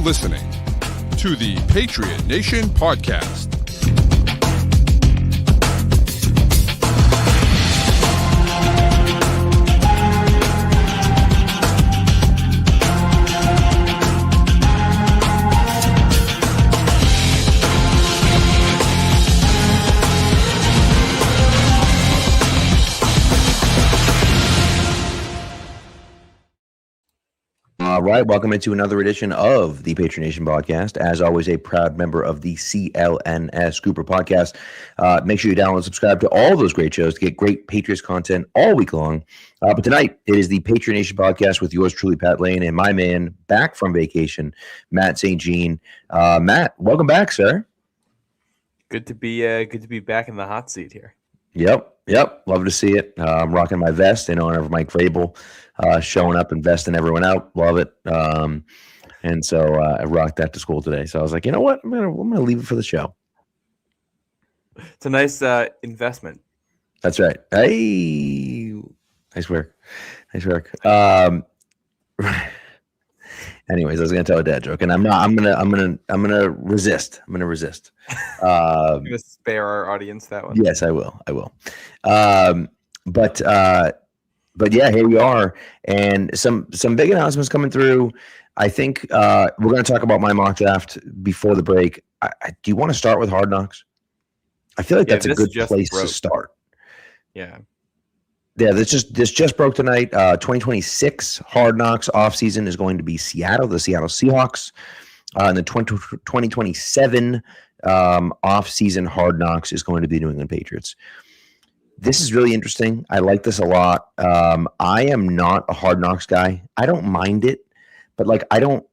listening to the Patriot Nation Podcast. All right, welcome into another edition of the Patriot Nation Podcast. As always, a proud member of the CLNS Grouper Podcast. Make sure you download and subscribe to all those great shows to get great Patriots content all week long. But tonight, it is the Patriot Nation Podcast with yours truly, Pat Lane, and my man back from vacation, Matt St. Jean. Matt, welcome back, sir. Good to be back in the hot seat here. Yep. Love to see it. I'm rocking my vest in honor of Mike Vrabel, showing up and vesting everyone out. Love it. And so I rocked that to school today. So I was like, you know what? I'm gonna leave it for the show. It's a nice investment. That's right. Hey, nice work. Anyways, I was gonna tell a dad joke, and I'm not. I'm gonna resist. I'm gonna spare our audience that one. Yes, I will. But yeah, here we are, and some big announcements coming through. I think we're going to talk about my mock draft before the break. Do you want to start with Hard Knocks? I feel like that's a good place to start. Yeah, this just broke tonight. 2026 Hard Knocks offseason is going to be Seattle, the Seattle Seahawks. And the 2027 off-season Hard Knocks is going to be New England Patriots. This is really interesting. I like this a lot. I am not a Hard Knocks guy. I don't mind it, but I don't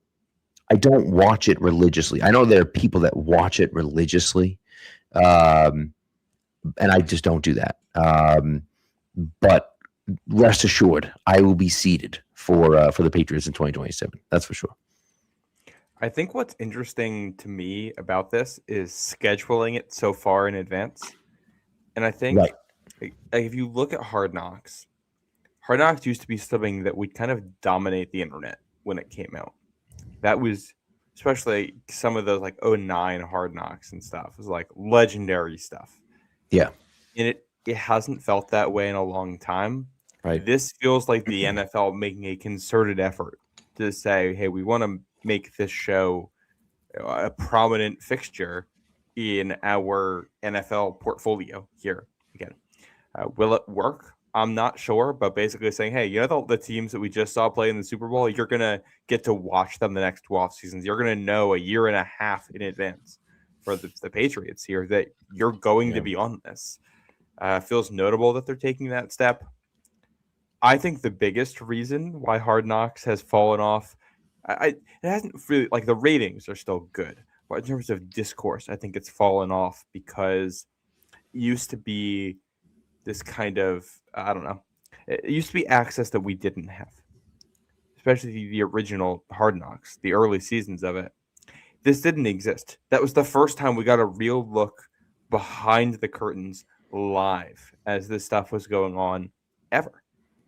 watch it religiously. I know there are people that watch it religiously, and I just don't do that. But rest assured, I will be seated for the Patriots in 2027. That's for sure. I think what's interesting to me about this is scheduling it so far in advance. And I think if you look at Hard Knocks used to be something that would kind of dominate the internet when it came out. That was especially some of those 09 Hard Knocks and stuff. It was like legendary stuff. Yeah. And it hasn't felt that way in a long time. Right. This feels like the NFL making a concerted effort to say, hey, we want to make this show a prominent fixture in our NFL portfolio here again. Will it work? I'm not sure, but basically saying, hey, you know the teams that we just saw play in the Super Bowl, you're going to get to watch them the next 12 seasons. You're going to know a year and a half in advance for the Patriots here that you're going to be on this. Feels notable that they're taking that step. I think the biggest reason why Hard Knocks has fallen off, it hasn't really, the ratings are still good, but in terms of discourse, I think it's fallen off because it used to be this kind of, I don't know, it used to be access that we didn't have, especially the original Hard Knocks, the early seasons of it. This didn't exist. That was the first time we got a real look behind the curtains live as this stuff was going on ever.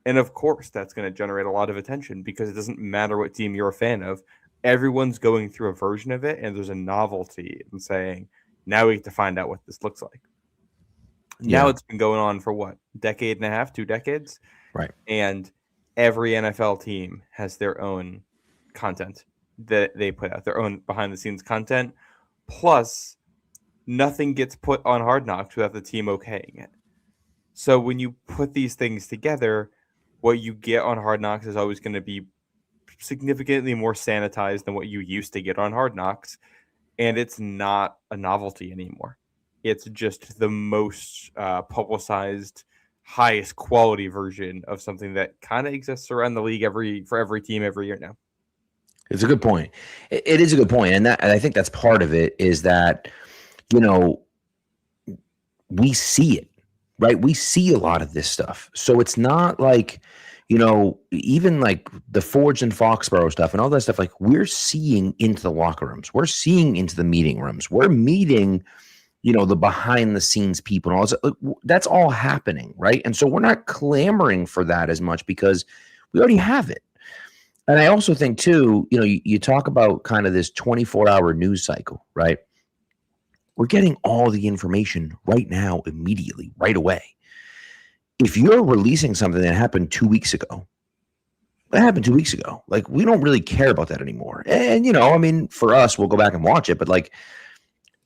And of course, that's going to generate a lot of attention because it doesn't matter what team you're a fan of. Everyone's going through a version of it, and there's a novelty in saying, now we get to find out what this looks like. Yeah. Now it's been going on for what, decade and a half, 2 decades? Right. And every NFL team has their own content that they put out, their own behind-the-scenes content. Plus, nothing gets put on Hard Knocks without the team okaying it. So when you put these things together, what you get on Hard Knocks is always going to be significantly more sanitized than what you used to get on Hard Knocks. And it's not a novelty anymore. It's just the most publicized, highest quality version of something that kind of exists around the league for every team every year now. It's a good point. It is a good point. And I think that's part of it is that, we see it. Right. We see a lot of this stuff. So it's not like, even the Forge and Foxborough stuff and all that stuff, we're seeing into the locker rooms. We're seeing into the meeting rooms. We're meeting, the behind the scenes people and all that. That's all happening. Right. And so we're not clamoring for that as much because we already have it. And I also think too, you talk about kind of this 24-hour news cycle, right? We're getting all the information right now, immediately, right away. If you're releasing something that happened 2 weeks ago, that happened 2 weeks ago. Like, we don't really care about that anymore. And, I mean, for us, we'll go back and watch it, but like,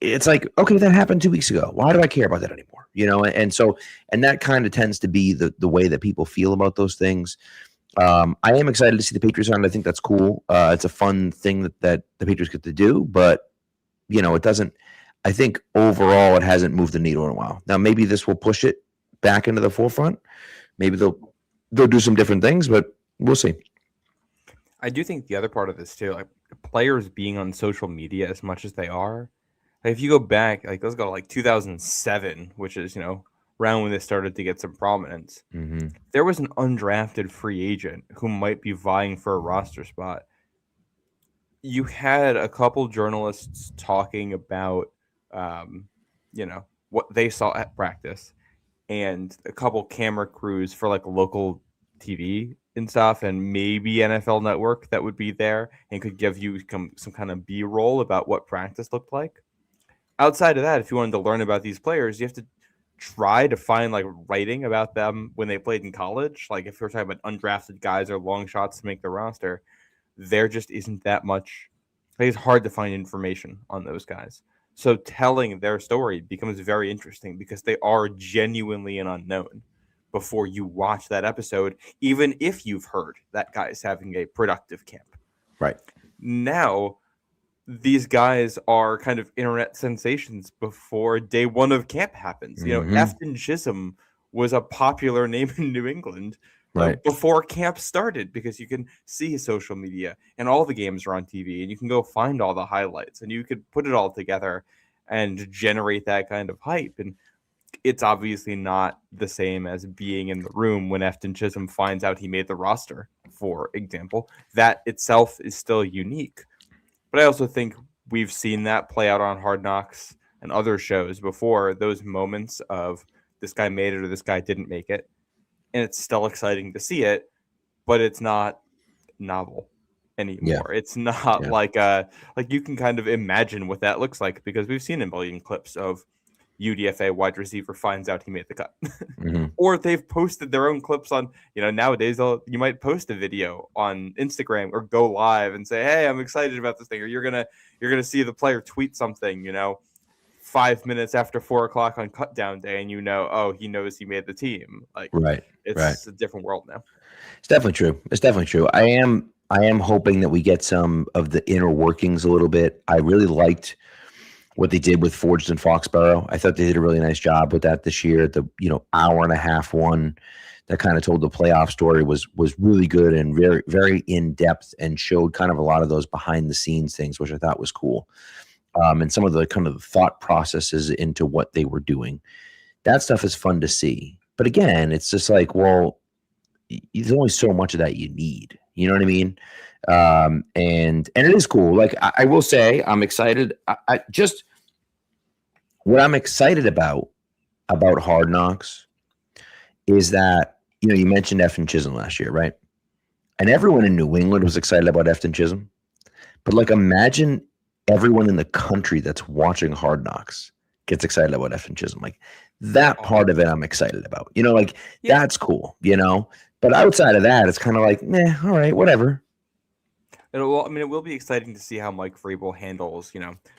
it's like, okay, that happened 2 weeks ago. Why do I care about that anymore? And that kind of tends to be the way that people feel about those things. I am excited to see the Patriots on. I think that's cool. It's a fun thing that the Patriots get to do, but it doesn't. I think overall it hasn't moved the needle in a while. Now maybe this will push it back into the forefront. Maybe they'll do some different things, but we'll see. I do think the other part of this too, like players being on social media as much as they are. Like if you go back, like let's go to like 2007, which is around when they started to get some prominence. Mm-hmm. There was an undrafted free agent who might be vying for a roster spot. You had a couple journalists talking about, what they saw at practice, and a couple camera crews for like local TV and stuff, and maybe NFL Network that would be there and could give you some kind of B-roll about what practice looked like. Outside of that, if you wanted to learn about these players, you have to try to find like writing about them when they played in college. Like if we're talking about undrafted guys or long shots to make the roster, there just isn't that much. Like it's hard to find information on those guys. So telling their story becomes very interesting because they are genuinely an unknown before you watch that episode, even if you've heard that guy's having a productive camp. Right. Now, these guys are kind of internet sensations before day one of camp happens. Mm-hmm. Efton Chisholm was a popular name in New England right before camp started because you can see his social media and all the games are on TV and you can go find all the highlights and you could put it all together and generate that kind of hype. And it's obviously not the same as being in the room when Efton Chisholm finds out he made the roster, for example. That itself is still unique. But I also think we've seen that play out on Hard Knocks and other shows before, those moments of this guy made it or this guy didn't make it. And it's still exciting to see it, but it's not novel anymore. Yeah. It's not like you can kind of imagine what that looks like because we've seen a million clips of UDFA wide receiver finds out he made the cut. Mm-hmm. Or they've posted their own clips on, nowadays you might post a video on Instagram or go live and say, hey, I'm excited about this thing. Or you're gonna see the player tweet something, 5 minutes after 4:00 on cut down day, and he knows he made the team. Like it's a different world now. It's definitely true. I am hoping that we get some of the inner workings a little bit. I really liked what they did with Forged in Foxborough. I thought they did a really nice job with that this year. The hour and a half one that kind of told the playoff story was really good and very, very in depth and showed kind of a lot of those behind the scenes things, which I thought was cool. And some of the kind of thought processes into what they were doing. That stuff is fun to see. But again, it's just like, well, there's only so much of that you need. You know what I mean? And it is cool. Like I will say, I'm excited. What I'm excited about Hard Knocks is that, you mentioned Efton Chisholm last year, right? And everyone in New England was excited about Efton Chisholm. But like, imagine everyone in the country that's watching Hard Knocks gets excited about Efton Chisholm. Like that part of it, I'm excited about. That's cool. But outside of that, it's kind of like, all right, whatever. It will be exciting to see how Mike Vrabel handles,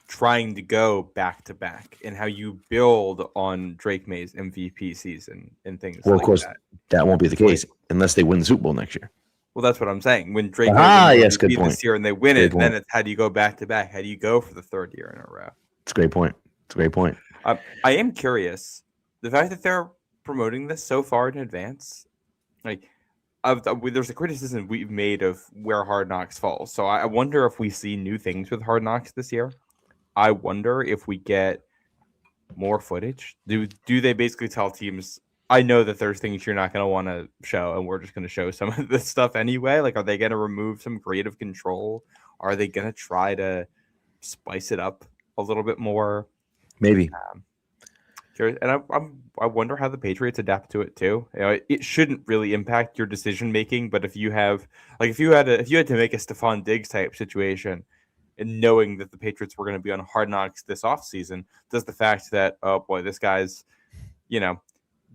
trying to go back to back and how you build on Drake May's MVP season and things. Well, of course, that won't be the case unless they win the Super Bowl next year. Well, that's what I'm saying. When Drake wins good point. This year and they win it, then it's how do you go back to back? How do you go for the third year in a row? It's a great point. I am curious. The fact that they're promoting this so far in advance, like. There's a criticism we've made of where Hard Knocks falls. So I wonder if we see new things with Hard Knocks this year. I wonder if we get more footage. Do they basically tell teams, I know that there's things you're not going to want to show, and we're just going to show some of this stuff anyway? Like, are they going to remove some creative control? Are they going to try to spice it up a little bit more? Maybe. Curious, and I wonder how the Patriots adapt to it too. It shouldn't really impact your decision making, but if you had to make a Stephon Diggs type situation, and knowing that the Patriots were going to be on Hard Knocks this offseason, does the fact that, oh boy, this guy's going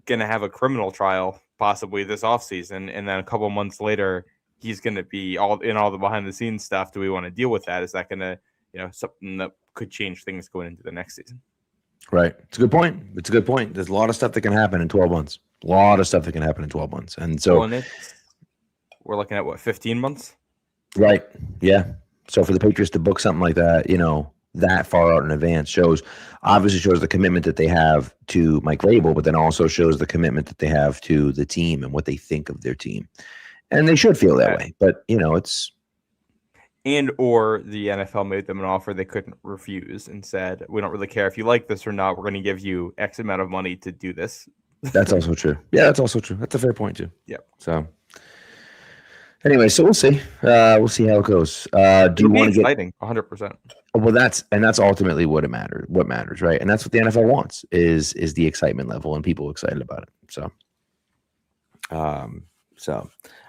to have a criminal trial possibly this offseason, and then a couple months later he's going to be all the behind the scenes stuff. Do we want to deal with that? Is that going to something that could change things going into the next season? Right. It's a good point. There's a lot of stuff that can happen in 12 months. And so we're looking at what, 15 months? Right. Yeah. So for the Patriots to book something like that, that far out in advance obviously shows the commitment that they have to Mike Vrabel, but then also shows the commitment that they have to the team and what they think of their team. And they should feel that way. But, it's. Or the NFL made them an offer they couldn't refuse and said, we don't really care if you like this or not. We're going to give you X amount of money to do this. That's also true. Yeah, that's also true. That's a fair point too. Yeah. So anyway, so we'll see. We'll see how it goes. Do you want to get exciting? 100%. Well, that's ultimately what matters, right? And that's what the NFL wants is the excitement level and people excited about it. So, all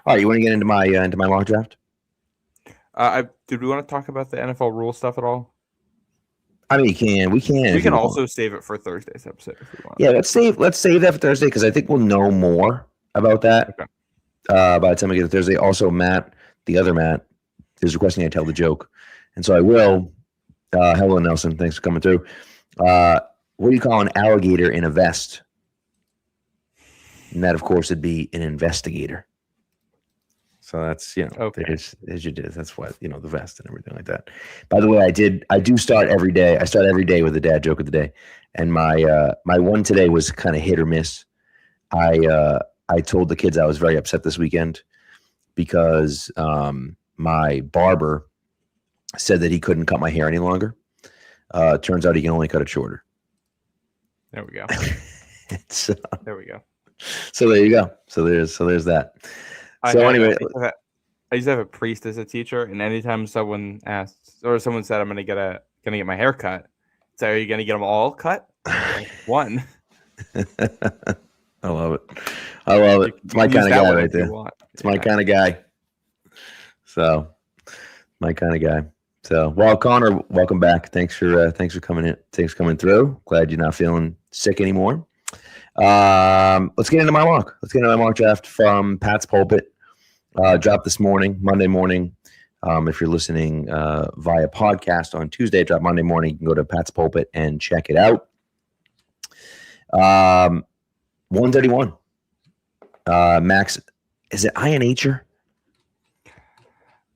right, you want to get into my mock draft? Did we want to talk about the NFL rule stuff at all? I mean, we can. We can also save it for Thursday's episode if we want. Yeah, let's save that for Thursday because I think we'll know more about that. Okay. By the time we get to Thursday. Also, Matt, the other Matt, is requesting I tell the joke, and so I will. Hello, Nelson. Thanks for coming through. What do you call an alligator in a vest? And that, of course, would be an investigator. So that's, okay. As you did. That's what, the vest and everything like that. By the way, I do start every day. I start every day with the dad joke of the day. And my one today was kind of hit or miss. I told the kids I was very upset this weekend because my barber said that he couldn't cut my hair any longer. Turns out he can only cut it shorter. There we go. There we go. So there you go. So there's that. Anyway, I used to have a priest as a teacher, and anytime someone asks or someone said I'm gonna get my hair cut, so are you gonna get them all cut? One. I love it. It's my kind of guy right there. It's my kind of guy. So, my kind of guy. So, well, Connor, welcome back. Thanks for coming in. Thanks for coming through. Glad you're not feeling sick anymore. Let's get into my mock. Let's get into my mock draft from Pats Pulpit. Dropped this morning, Monday morning. If you're listening via podcast on Tuesday, drop Monday morning. You can go to Pats Pulpit and check it out. 131. Max, is it INHer?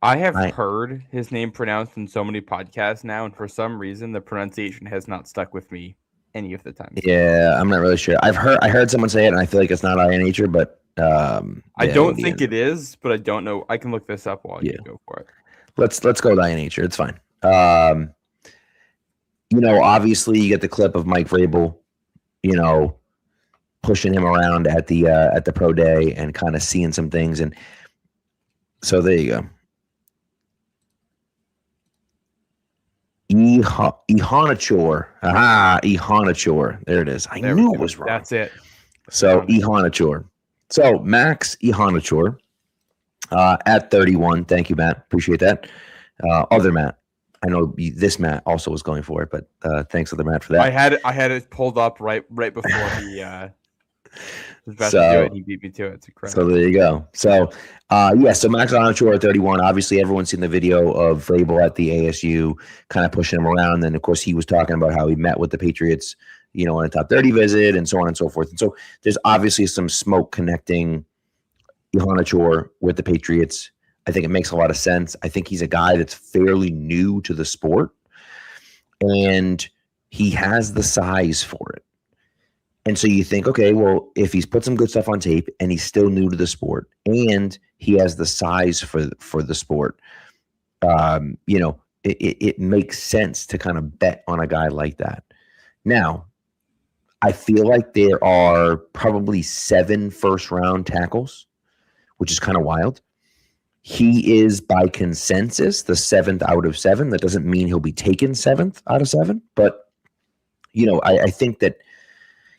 I have heard his name pronounced in so many podcasts now, and for some reason, the pronunciation has not stuck with me any of the time. Yeah, I'm not really sure. I heard someone say it, and I feel like it's not INHer, but I don't think it is, but I don't know. I can look this up while you go for it. Let's go with INHer. It's fine. Obviously, you get the clip of Mike Vrabel, pushing him around at the pro day and kind of seeing some things, and so there you go. Ihanachor. Ihanachor. There it is. I knew it was wrong. That's it. So Ihanachor. So Max Ihanachor at 31. Thank you, Matt. Appreciate that. Other Matt. I know this Matt also was going for it, but thanks, other Matt, for that. I had it pulled up right before he was about to do it. He beat me to it. It's incredible. So there you go. So so Max Ihanachor at 31. Obviously, everyone's seen the video of Vrabel at the ASU kind of pushing him around. And of course, he was talking about how he met with the Patriots, on a top 30 visit and so on and so forth. And so there's obviously some smoke connecting Ihanachor with the Patriots. I think it makes a lot of sense. I think he's a guy that's fairly new to the sport, and he has the size for it. And so you think, okay, well, if he's put some good stuff on tape and he's still new to the sport and he has the size for the sport, it makes sense to kind of bet on a guy like that. Now, I feel like there are probably 7 first-round tackles, which is kind of wild. He is, by consensus, the 7th out of 7. That doesn't mean he'll be taken 7th out of 7, but I think that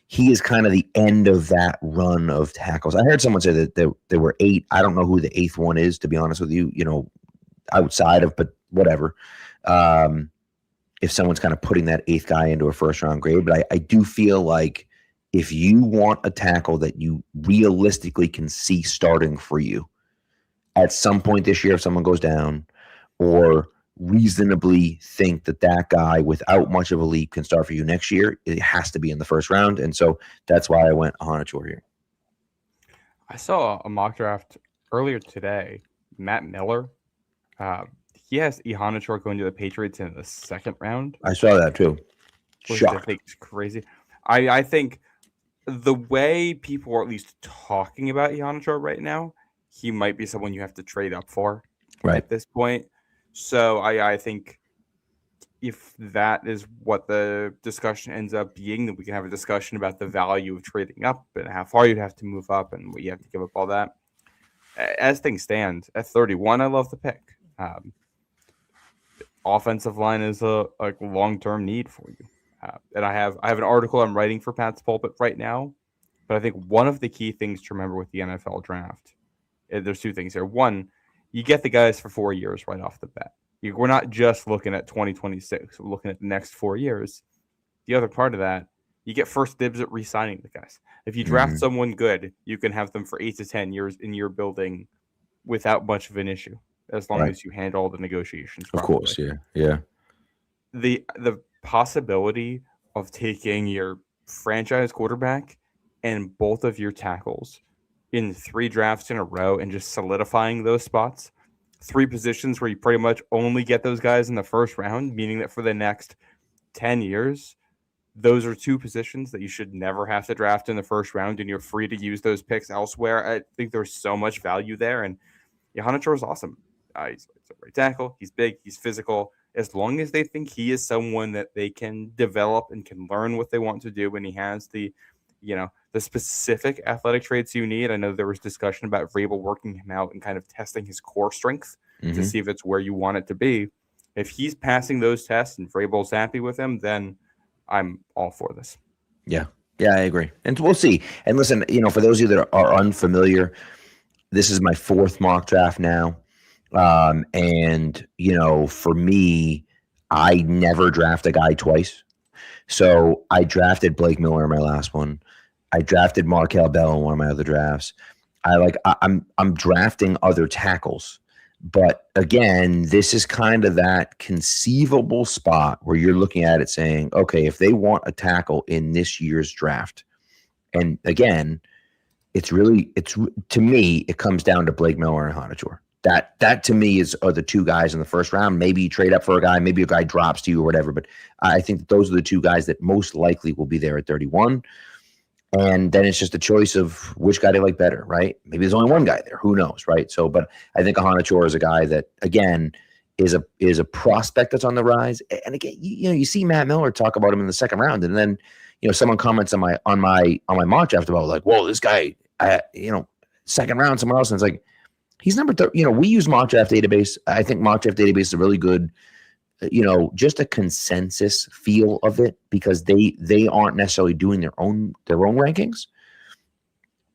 he is kind of the end of that run of tackles. I heard someone say that there were 8. I don't know who the 8th one is, to be honest with you, outside of, but whatever. If someone's kind of putting that 8th guy into a first round grade, but I do feel like if you want a tackle that you realistically can see starting for you at some point this year, if someone goes down, or reasonably think that guy without much of a leap can start for you next year, it has to be in the first round. And so that's why I went Honachor here. I saw a mock draft earlier today. Matt Miller, he has Honachor going to the Patriots in the 2nd round. I saw that too. Which I think is crazy. I think the way people are at least talking about Honachor right now, he might be someone you have to trade up for at this point. So I think if that is what the discussion ends up being, then we can have a discussion about the value of trading up and how far you'd have to move up and what you have to give up, all that. As things stand, at 31, I love the pick. Offensive line is a long-term need for you. And I have an article I'm writing for Pats Pulpit right now, but I think one of the key things to remember with the NFL draft, there's 2 things here. One, you get the guys for 4 years right off the bat. We're not just looking at 2026. We're looking at the next 4 years. The other part of that, you get first dibs at re-signing the guys. If you draft someone good, you can have them for 8 to 10 years in your building without much of an issue, as long as you handle all the negotiations properly. Of course, yeah. The possibility of taking your franchise quarterback and both of your tackles in 3 drafts in a row and just solidifying those spots, 3 positions where you pretty much only get those guys in the first round, meaning that for the next 10 years, those are 2 positions that you should never have to draft in the first round, and you're free to use those picks elsewhere. I think there's so much value there, and Honachor is awesome. He's a right tackle. He's big. He's physical. As long as they think he is someone that they can develop and can learn what they want to do, and he has the specific athletic traits you need. I know there was discussion about Vrabel working him out and kind of testing his core strength to see if it's where you want it to be. If he's passing those tests and Vrabel's happy with him, then I'm all for this. Yeah, I agree. And we'll see. And listen, for those of you that are unfamiliar, this is my 4th mock draft now. And for me, I never draft a guy twice. So I drafted Blake Miller in my last one. I drafted Markel Bell in one of my other drafts. I'm drafting other tackles, but again, this is kind of that conceivable spot where you're looking at it saying, okay, if they want a tackle in this year's draft, and again, it's to me, it comes down to Blake Miller and Honachor. That to me are the 2 guys in the first round. Maybe you trade up for a guy, maybe a guy drops to you or whatever, but I think that those are the 2 guys that most likely will be there at 31. And then it's just a choice of which guy they like better, right? Maybe there's only one guy there. Who knows, right? So, but I think Honachor is a guy that, again, is a prospect that's on the rise. And again, you see Matt Miller talk about him in the 2nd round, and then someone comments on my mock draft about like, whoa, this guy, 2nd round, someone else, and it's like, he's number 30. We use mock draft database. I think mock draft database is a really good, just a consensus feel of it, because they aren't necessarily doing their own rankings.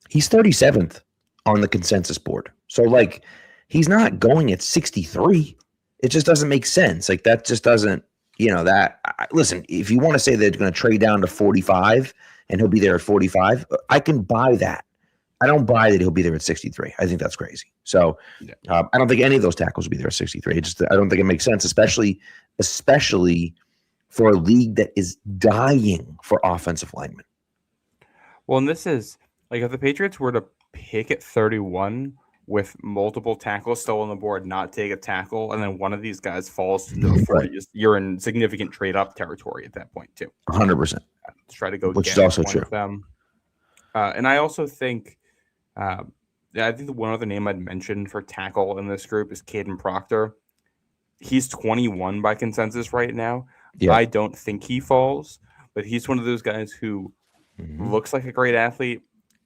He's 37th on the consensus board. So like, he's not going at 63. It just doesn't make sense. Like, that just doesn't, listen, if you want to say they're going to trade down to 45 and he'll be there at 45, I can buy that. I don't buy that he'll be there at 63. I think that's crazy. So I don't think any of those tackles will be there at 63. I don't think it makes sense, especially for a league that is dying for offensive linemen. Well, and this is like, if the Patriots were to pick at 31 with multiple tackles still on the board, not take a tackle, and then one of these guys falls into the 40s, you're in significant trade up territory at that point too. 100%. Try to go, which is also true. And I also think, I think the one other name I'd mention for tackle in this group is Caden Proctor. He's 21 by consensus right now. Yeah. I don't think he falls, but he's one of those guys who looks like a great athlete,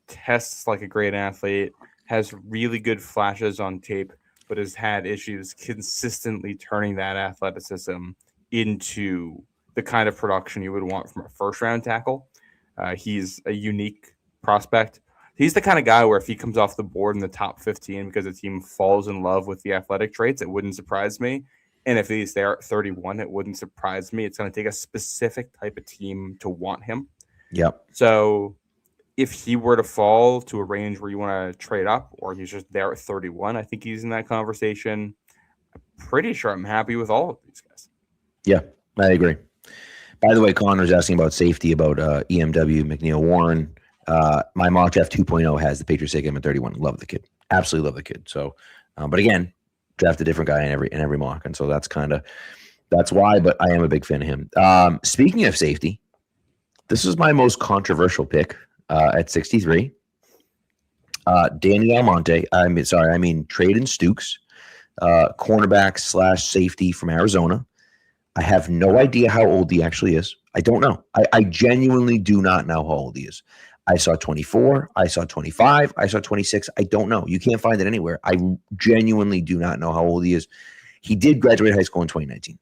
tests like a great athlete, has really good flashes on tape, but has had issues consistently turning that athleticism into the kind of production you would want from a first-round tackle. He's a unique prospect. He's the kind of guy where if he comes off the board in the top 15 because the team falls in love with the athletic traits, it wouldn't surprise me. And if he's there at 31, it wouldn't surprise me. It's going to take a specific type of team to want him. Yep. So if he were to fall to a range where you want to trade up, or he's just there at 31, I think he's in that conversation. I'm pretty sure I'm happy with all of these guys. Yeah, I agree. By the way, Connor's asking about safety, about EMW, McNeil Warren. My mock draft 2.0 has the Patriots taking him at 31. Love the kid. Absolutely love the kid. So, but again, draft a different guy in every mock. And so that's why, but I am a big fan of him. Speaking of safety, this is my most controversial pick at 63. Danny Almonte. I mean Traden Stukes, cornerback / safety from Arizona. I have no idea how old he actually is. I don't know. I genuinely do not know how old he is. I saw 24. I saw 25. I saw 26. I don't know. You can't find it anywhere. I genuinely do not know how old he is. He did graduate high school in 2019.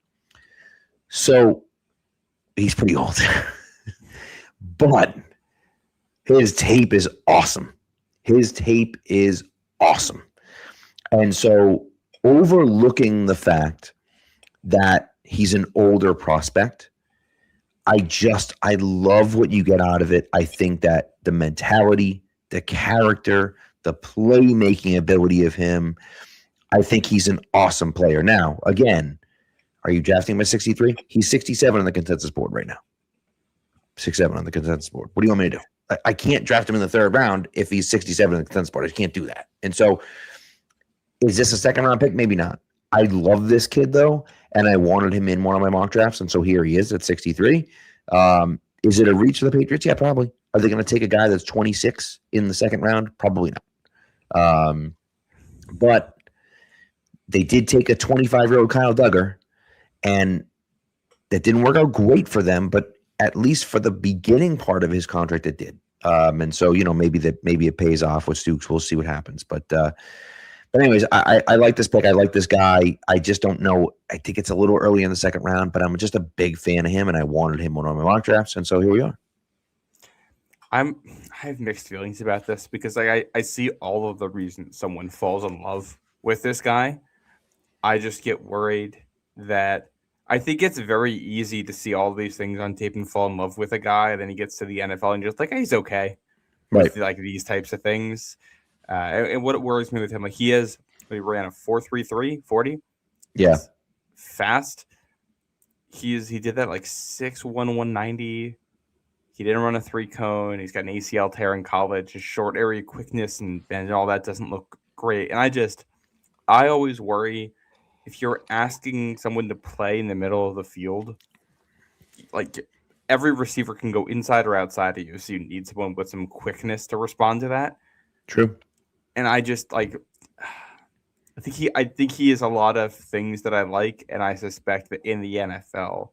So he's pretty old. But his tape is awesome. And so overlooking the fact that he's an older prospect, I love what you get out of it. I think that the mentality, the character, the playmaking ability of him, I think he's an awesome player. Now, again, are you drafting him at 63? He's 67 on the consensus board right now. 67 on the consensus board. What do you want me to do? I can't draft him in the third round if he's 67 on the consensus board. I can't do that. And so is this a second round pick? Maybe not. I love this kid, though, and I wanted him in one of my mock drafts, and so here he is at 63. Is it a reach for the Patriots? Yeah, probably. Are they going to take a guy that's 26 in the second round? Probably not. But they did take a 25-year-old Kyle Duggar, and that didn't work out great for them, but at least for the beginning part of his contract, it did. And so, maybe it pays off with Stukes. We'll see what happens. But anyways, I like this pick. I like this guy. I just don't know. I think it's a little early in the second round, but I'm just a big fan of him, and I wanted him on my mock drafts, and so here we are. I have mixed feelings about this because I see all of the reasons someone falls in love with this guy. I just get worried that I think it's very easy to see all these things on tape and fall in love with a guy, and then he gets to the NFL and you're just like, hey, he's okay with like these types of things. And what worries me with him, like he ran a 4.33 40. Yeah, he's fast. He did that like 6'1", 190. He didn't run a 3-cone. He's got an ACL tear in college. His short area quickness and all that doesn't look great. And I always worry if you're asking someone to play in the middle of the field, like every receiver can go inside or outside of you. So you need someone with some quickness to respond to that. True. And I just I think he is a lot of things that I like. And I suspect that in the NFL,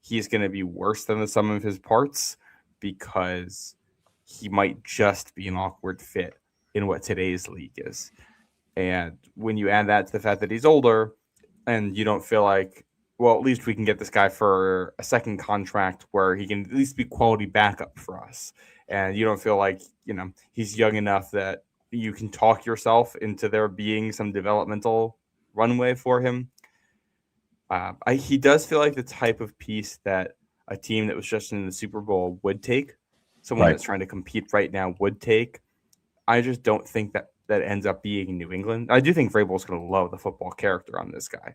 he's going to be worse than the sum of his parts because he might just be an awkward fit in what today's league is. And when you add that to the fact that he's older and you don't feel like, well, at least we can get this guy for a second contract where he can at least be quality backup for us. And you don't feel like, he's young enough that you can talk yourself into there being some developmental runway for him. He does feel like the type of piece that a team that was just in the Super Bowl would take. Someone that's trying to compete right now would take. I just don't think that ends up being New England. I do think Vrabel's going to love the football character on this guy.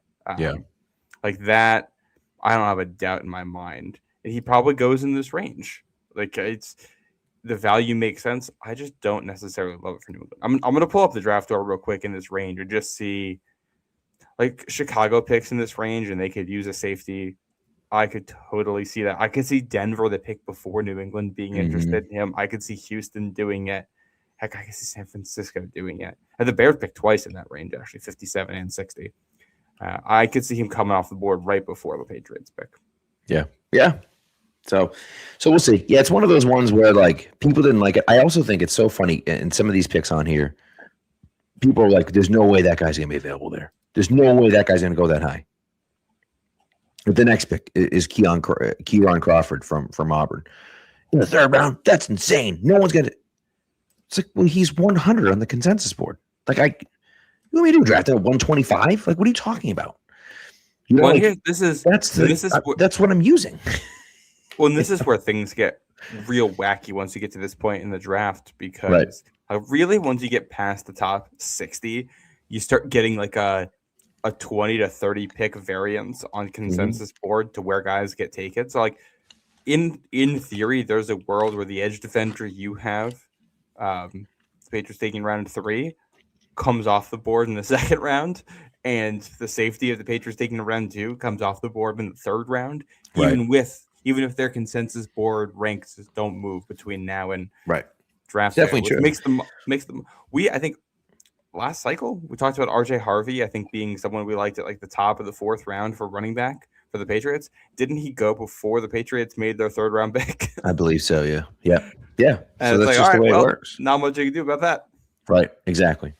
Like that, I don't have a doubt in my mind. And he probably goes in this range. Like the value makes sense. I just don't necessarily love it for New England. I'm going to pull up the draft order real quick in this range and just see like Chicago picks in this range and they could use a safety. I could totally see that. I could see Denver, the pick before New England, being interested in him. I could see Houston doing it. Heck, I could see San Francisco doing it. And the Bears picked twice in that range, actually, 57 and 60. I could see him coming off the board right before the Patriots pick. Yeah. So we'll see. Yeah, it's one of those ones where like people didn't like it. I also think it's so funny in some of these picks on here. People are like, "There's no way that guy's gonna be available there. There's no way that guy's gonna go that high." But the next pick is Keion Crawford from Auburn. in the third round. That's insane. No one's gonna. It's like, well, he's 100 on the consensus board. Like, you want me to draft at 125? Like, what are you talking about? You know, Well, like, here, that's what I'm using. Well, and this is where things get real wacky once you get to this point in the draft, because really, once you get past the top 60, you start getting like a 20 to 30 pick variance on consensus board to where guys get taken. So, like, in theory, there's a world where the edge defender you have, the Patriots taking round 3, comes off the board in the second round, and the safety of the Patriots taking round 2 comes off the board in the third round, even if their consensus board ranks don't move between now and draft. Definitely true. Makes them. I think last cycle we talked about RJ Harvey, I think, being someone we liked at like the top of the 4th round for running back for the Patriots. Didn't he go before the Patriots made their 3rd round pick? I believe so. Yeah. And so that's like, just the way it works. Not much you can do about that. Right. Exactly.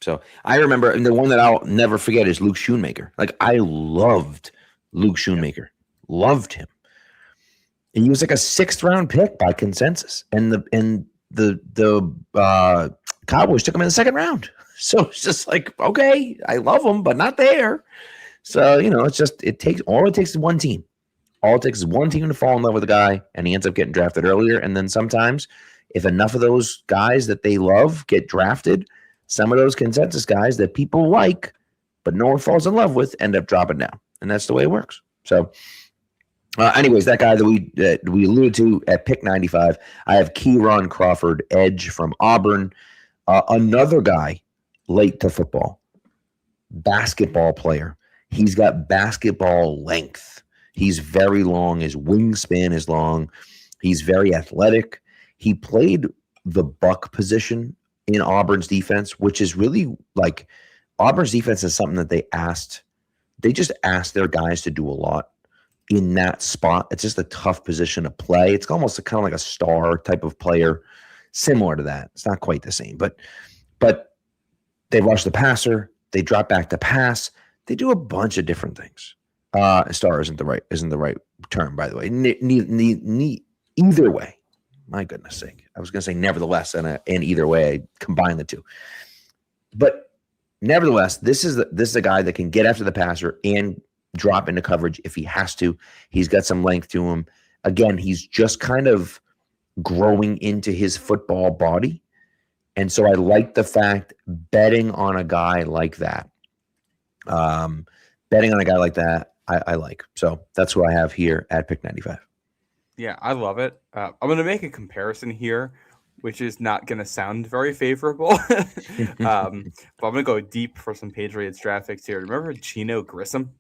So I remember, and the one that I'll never forget is Luke Schoonmaker. Like, I loved Luke Schoonmaker. Loved him. And he was like a 6th round pick by consensus. And the Cowboys took him in the 2nd round. So it's just like, okay, I love him, but not there. So, it's just, it takes one team. All it takes is one team to fall in love with a guy, and he ends up getting drafted earlier. And then sometimes, if enough of those guys that they love get drafted, some of those consensus guys that people like, but no one falls in love with, end up dropping down. And that's the way it works. So, anyways, that guy that we alluded to at pick 95, I have Keyron Crawford, edge from Auburn. Another guy late to football, basketball player. He's got basketball length. He's very long. His wingspan is long. He's very athletic. He played the buck position in Auburn's defense, which is really like Auburn's defense is something that they just asked their guys to do a lot in that spot. It's just a tough position to play. It's almost kind of like a star type of player, similar to that. It's not quite the same, but they rush the passer. They drop back to pass. They do a bunch of different things. Star isn't the right term, by the way. Either way, my goodness sake, I was going to say nevertheless, and either way, I combine the two. But nevertheless, this is a guy that can get after the passer and drop into coverage if he has to. He's got some length to him. Again, he's just kind of growing into his football body. And so I like the fact betting on a guy like that. I like. So that's who I have here at pick 95. Yeah, I love it. I'm going to make a comparison here, which is not going to sound very favorable. But I'm going to go deep for some Patriots draft picks here. Remember Geno Grissom?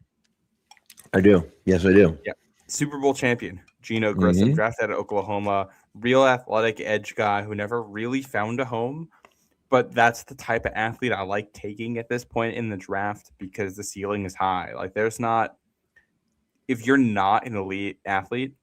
I do. Yes, I do. Yeah. Super Bowl champion, Geno Grissom, drafted out of Oklahoma. Real athletic edge guy who never really found a home. But that's the type of athlete I like taking at this point in the draft because the ceiling is high. Like, if you're not an elite athlete,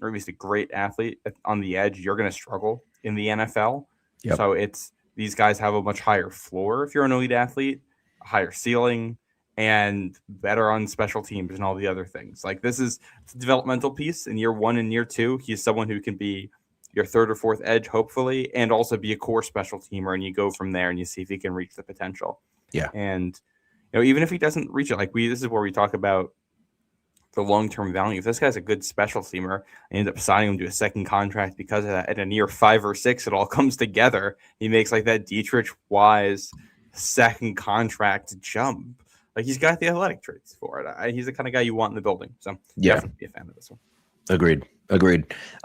or at least a great athlete on the edge, you're going to struggle in the NFL. Yep. So these guys have a much higher floor if you're an elite athlete, a higher ceiling, and better on special teams and all the other things. Like, this is a developmental piece in year 1 and year 2. He's someone who can be your 3rd or 4th edge, hopefully, and also be a core special teamer. And you go from there and you see if he can reach the potential. Yeah. And, even if he doesn't reach it, this is where we talk about the long-term value. If this guy's a good special teamer, I end up signing him to a 2nd contract because of that. At a near 5 or 6, it all comes together. He makes like that Dietrich Wise 2nd contract jump. Like, he's got the athletic traits for it. He's the kind of guy you want in the building. So definitely be a fan of this one. Agreed.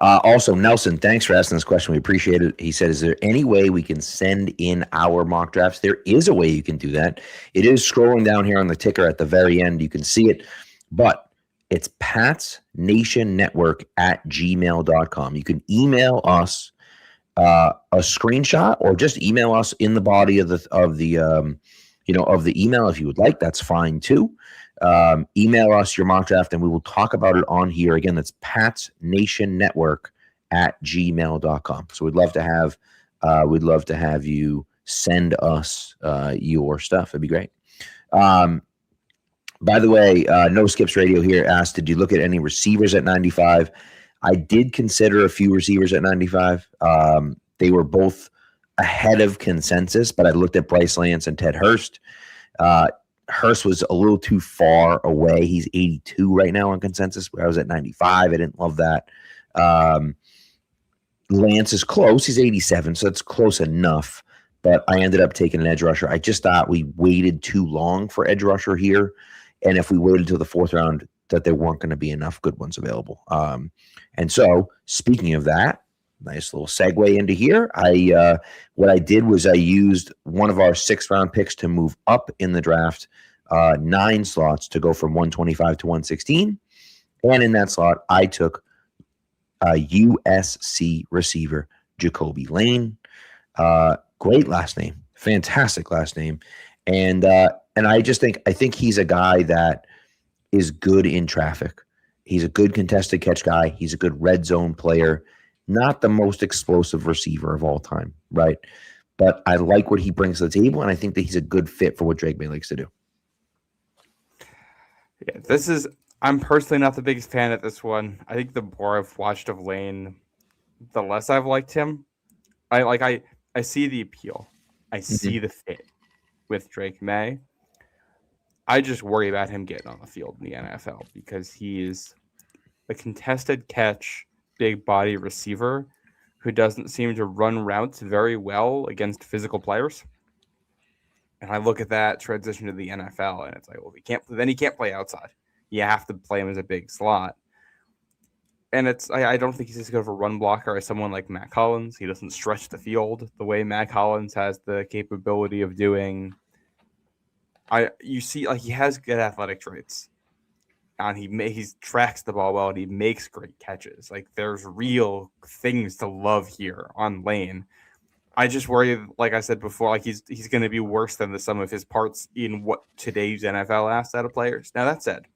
Also, Nelson, thanks for asking this question. We appreciate it. He said, is there any way we can send in our mock drafts? There is a way you can do that. It is scrolling down here on the ticker at the very end. You can see it, but it's patsnationnetwork@gmail.com. You can email us a screenshot or just email us in the body of the email if you would like. That's fine too. Email us your mock draft and we will talk about it on here. Again, that's patsnationnetwork@gmail.com. So we'd love to have you send us your stuff. It'd be great. By the way, No Skips Radio here asked, did you look at any receivers at 95? I did consider a few receivers at 95. They were both ahead of consensus, but I looked at Bryce Lance and Ted Hurst. Hurst was a little too far away. He's 82 right now on consensus, where I was at 95. I didn't love that. Lance is close. He's 87, so it's close enough. But I ended up taking an edge rusher. I just thought we waited too long for edge rusher here. And if we waited till the fourth round, that there weren't going to be enough good ones available. And so, speaking of that, nice little segue into here. What I did was I used one of our 6th round picks to move up in the draft, 9 slots to go from 125 to 116. And in that slot, I took USC receiver Jacoby Lane. Great last name, fantastic last name, and I think he's a guy that is good in traffic. He's a good contested catch guy. He's a good red zone player. Not the most explosive receiver of all time, right? But I like what he brings to the table, and I think that he's a good fit for what Drake May likes to do. Yeah, I'm personally not the biggest fan of this one. I think the more I've watched of Lane, the less I've liked him. I see the appeal. I see the fit with Drake May. I just worry about him getting on the field in the NFL because he is a contested catch, big body receiver who doesn't seem to run routes very well against physical players. And I look at that transition to the NFL, and it's like, well, he can't play outside. You have to play him as a big slot. And I don't think he's as good of a run blocker as someone like Matt Collins. He doesn't stretch the field the way Matt Collins has the capability of doing. You see, like, he has good athletic traits, and he tracks the ball well, and he makes great catches. Like, there's real things to love here on Lane. I just worry, like I said before, like he's going to be worse than the sum of his parts in what today's NFL asks out of players. Now, that said,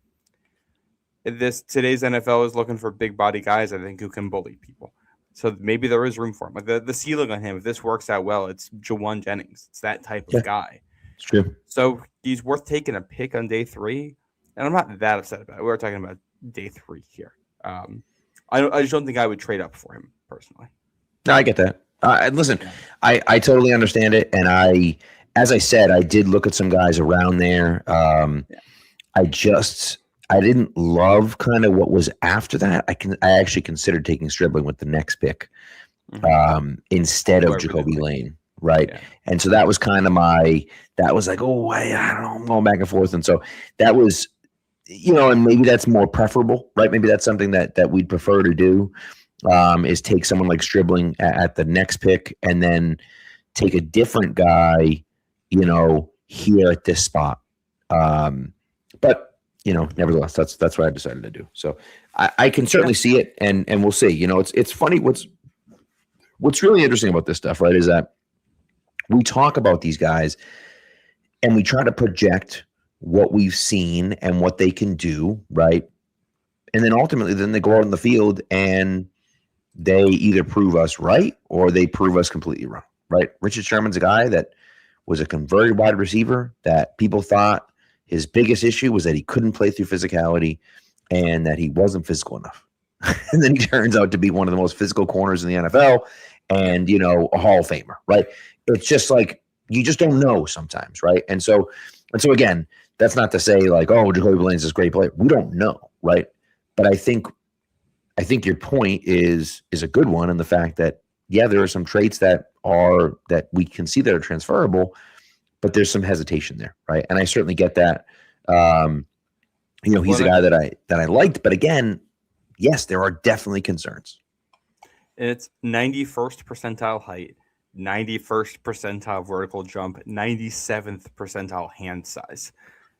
today's NFL is looking for big body guys, I think, who can bully people. So maybe there is room for him. Like the ceiling on him, if this works out well, it's Jawan Jennings. It's that type of guy. It's true. So he's worth taking a pick on day 3, and I'm not that upset about it. We were talking about day 3 here. I just don't think I would trade up for him personally. No, I get that. Listen, I totally understand it, and as I said, I did look at some guys around there. I didn't love kind of what was after that. I actually considered taking Stribling with the next pick instead of Jacoby Lane, right? Yeah. And so that was kind of that was like, oh, I don't know, I'm going back and forth. And so that was, and maybe that's more preferable, right? Maybe that's something that we'd prefer to do, is take someone like Stribling at the next pick and then take a different guy, here at this spot. But nevertheless, that's what I decided to do. So I can certainly see it, and we'll see. It's funny. What's really interesting about this stuff, right, is that we talk about these guys and we try to project what we've seen and what they can do, right? And then ultimately, they go out in the field and they either prove us right or they prove us completely wrong, right? Richard Sherman's a guy that was a converted wide receiver that people thought his biggest issue was that he couldn't play through physicality and that he wasn't physical enough. And then he turns out to be one of the most physical corners in the NFL and, a Hall of Famer, right? It's just like, you just don't know sometimes, right? And so again, that's not to say like, oh, Jacoby Lane's this great player. We don't know, right? But I think your point is a good one in the fact that, yeah, there are some traits that we can see that are transferable, but there's some hesitation there, right? And I certainly get that. He's a guy that I liked, but again, yes, there are definitely concerns. And it's 91st percentile height, 91st percentile vertical jump, 97th percentile hand size.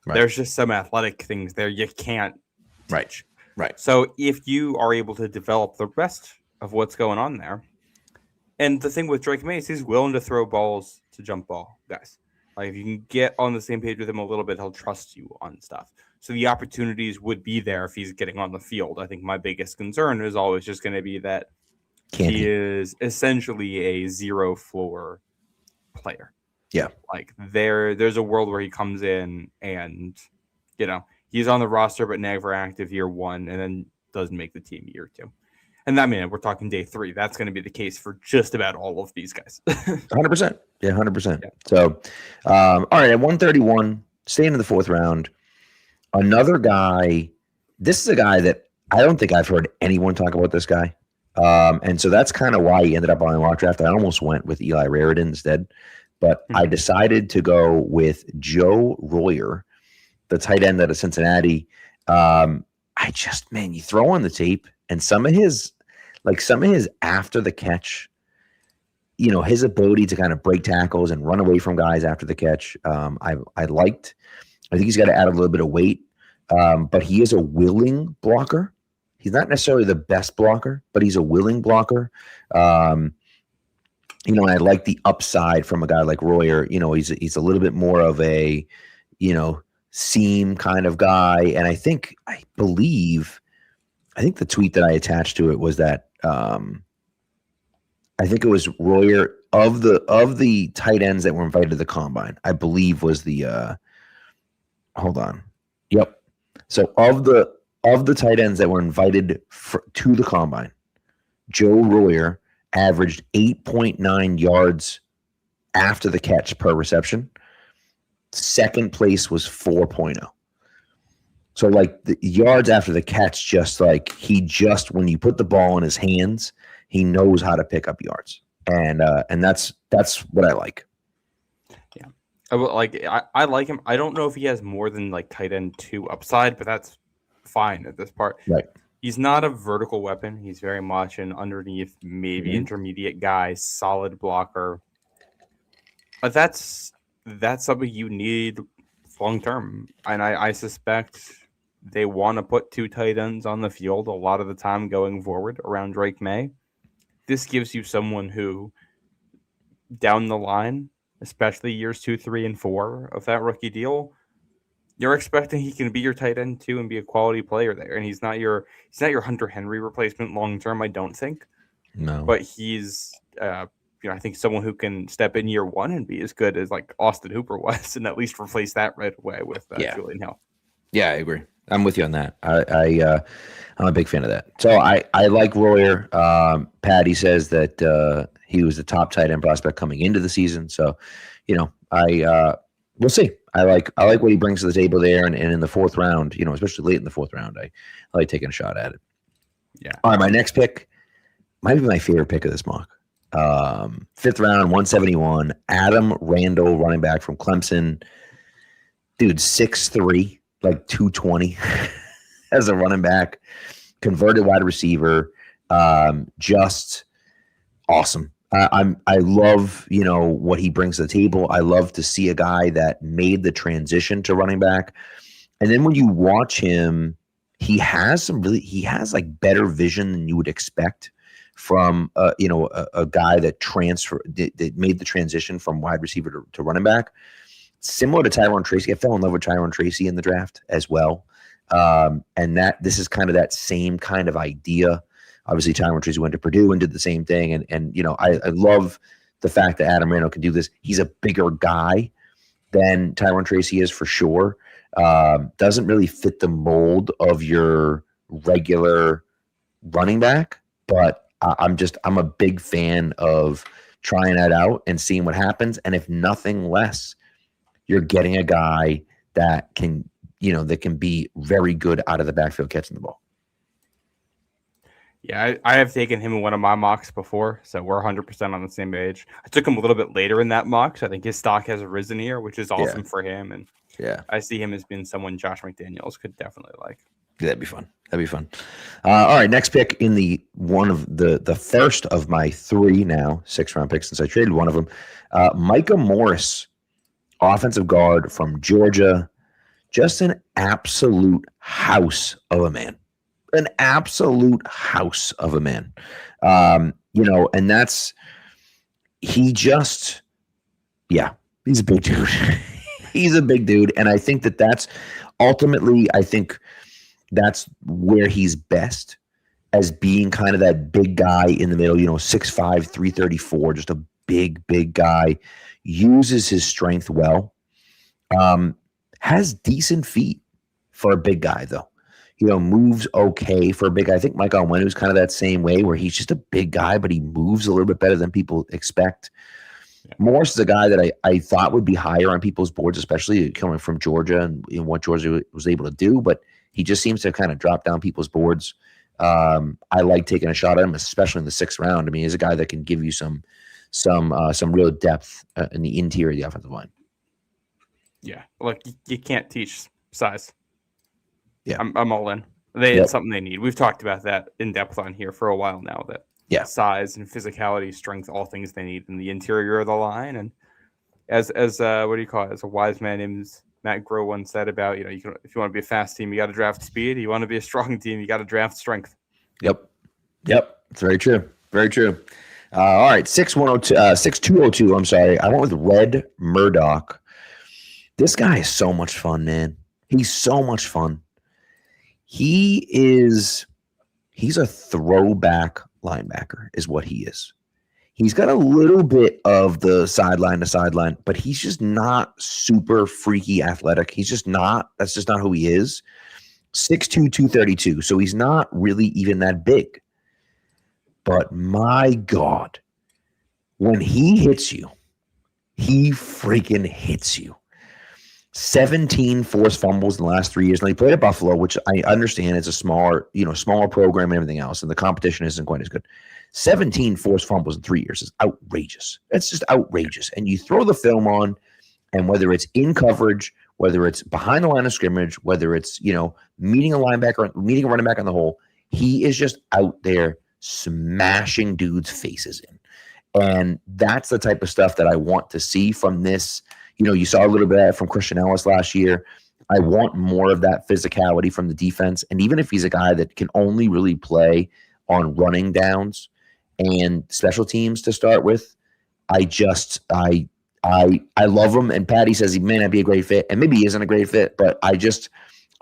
Right. There's just some athletic things there you can't teach. Right. So if you are able to develop the rest of what's going on there, and the thing with Drake May is he's willing to throw balls to jump ball guys. Like, if you can get on the same page with him a little bit, he'll trust you on stuff. So the opportunities would be there if he's getting on the field. I think my biggest concern is always just going to be that he is essentially a zero floor player. Yeah. Like, there's a world where he comes in and, he's on the roster but never active year 1 and then doesn't make the team year 2. And I mean, we're talking day 3. That's going to be the case for just about all of these guys. 100%. Yeah, 100%. Yeah. So, all right, at 131, staying in the 4th round, another guy. This is a guy that I don't think I've heard anyone talk about this guy. And so that's kind of why he ended up on the mock draft. I almost went with Eli Raridan instead, but I decided to go with Joe Royer, the tight end out of Cincinnati. You throw on the tape and some of his after the catch, his ability to kind of break tackles and run away from guys after the catch. I liked. I think he's got to add a little bit of weight, but he is a willing blocker. He's not necessarily the best blocker, but he's a willing blocker. And I like the upside from a guy like Royer. He's a little bit more of a, seam kind of guy. And I believe the tweet that I attached to it was that I think it was Royer of the tight ends that were invited to the combine, I believe was the hold on. Yep. So of the tight ends that were invited to the combine, Joe Royer averaged 8.9 yards after the catch per reception. Second place was 4.0. So the yards after the catch, when you put the ball in his hands, he knows how to pick up yards. And that's what I like. Yeah. I like him. I don't know if he has more than tight end 2 upside, but that's fine at this part. Right. He's not a vertical weapon. He's very much an underneath, maybe intermediate guy, solid blocker. But that's something you need long term. And I suspect they want to put 2 tight ends on the field a lot of the time going forward around Drake May. This gives you someone who, down the line, especially years 2, 3, and 4 of that rookie deal, you're expecting he can be your tight end too and be a quality player there. And he's not your Hunter Henry replacement long term, I don't think. No. But he's I think someone who can step in year 1 and be as good as Austin Hooper was, and at least replace that right away with Julian Hill. Yeah, I agree. I'm with you on that. I'm a big fan of that. So I like Royer. Patty says that he was the top tight end prospect coming into the season. So, we'll see. I like what he brings to the table there, and in the 4th round, especially late in the 4th round, I like taking a shot at it. Yeah. All right, my next pick might be my favorite pick of this mock. 5th round, 171. Adam Randall, running back from Clemson. Dude, 6'3", 220 as a running back, converted wide receiver. Just awesome. I love, what he brings to the table. I love to see a guy that made the transition to running back. And then when you watch him, he has better vision than you would expect from, a guy that made the transition from wide receiver to running back. Similar to Tyrone Tracy. I fell in love with Tyrone Tracy in the draft as well. And this is kind of that same kind of idea. Obviously, Tyrone Tracy went to Purdue and did the same thing. And I love the fact that Adam Randall can do this. He's a bigger guy than Tyrone Tracy is for sure. Doesn't really fit the mold of your regular running back, but I'm a big fan of trying that out and seeing what happens. And if nothing less, you're getting a guy that can be very good out of the backfield catching the ball. Yeah, I have taken him in one of my mocks before, so we're 100% on the same page. I took him a little bit later in that mock, so I think his stock has risen here, which is awesome for him. And I see him as being someone Josh McDaniels could definitely like. Yeah, that'd be fun. All right, next pick in the first of my 3 now 6th-round picks since I traded one of them. Micah Morris, offensive guard from Georgia, just an absolute house of a man. An absolute house of a man. And that's he's a big dude. He's a big dude. And I think that's ultimately, that's where he's best, as being kind of that big guy in the middle, 6'5", 334, just a big guy, uses his strength well, has decent feet for a big guy though. moves okay for a big guy. I think Mike Onwenu's kind of that same way where he's just a big guy, but he moves a little bit better than people expect. Yeah. Morris is a guy that I thought would be higher on people's boards, especially coming from Georgia and what Georgia was able to do, but he just seems to kind of drop down people's boards. I like taking a shot at him, especially in the 6th round. I mean, he's a guy that can give you some real depth in the interior of the offensive line. Yeah, like you can't teach size. Yeah, I'm all in. It's something they need. We've talked about that in depth on here for a while now. That size and physicality, strength, all things they need in the interior of the line. And as what do you call it? As a wise man named Matt Groh once said about, if you want to be a fast team, you got to draft speed. You want to be a strong team, you got to draft strength. Yep. It's very true. Very true. All right, 6202. I'm sorry. I went with Red Murdoch. This guy is so much fun, man. He's so much fun. He's a throwback linebacker is what he is. He's got a little bit of the sideline to sideline, but he's just not super freaky athletic. He's just not. That's just not who he is. 6'2", 232. So he's not really even that big. But my God, when he hits you, he freaking hits you. 17 forced fumbles in the last 3 years. Now he played at Buffalo, which I understand is a smaller program and everything else, and the competition isn't quite as good. 17 forced fumbles in 3 years is outrageous. That's just outrageous. And you throw the film on, and whether it's in coverage, whether it's behind the line of scrimmage, whether it's meeting a linebacker, meeting a running back on the hole, he is just out there smashing dudes' faces in. And that's the type of stuff that I want to see from this. You saw a little bit of that from Christian Ellis last year. I want more of that physicality from the defense. And even if he's a guy that can only really play on running downs and special teams to start with, I love him. And Patty says he may not be a great fit, and maybe he isn't a great fit, but I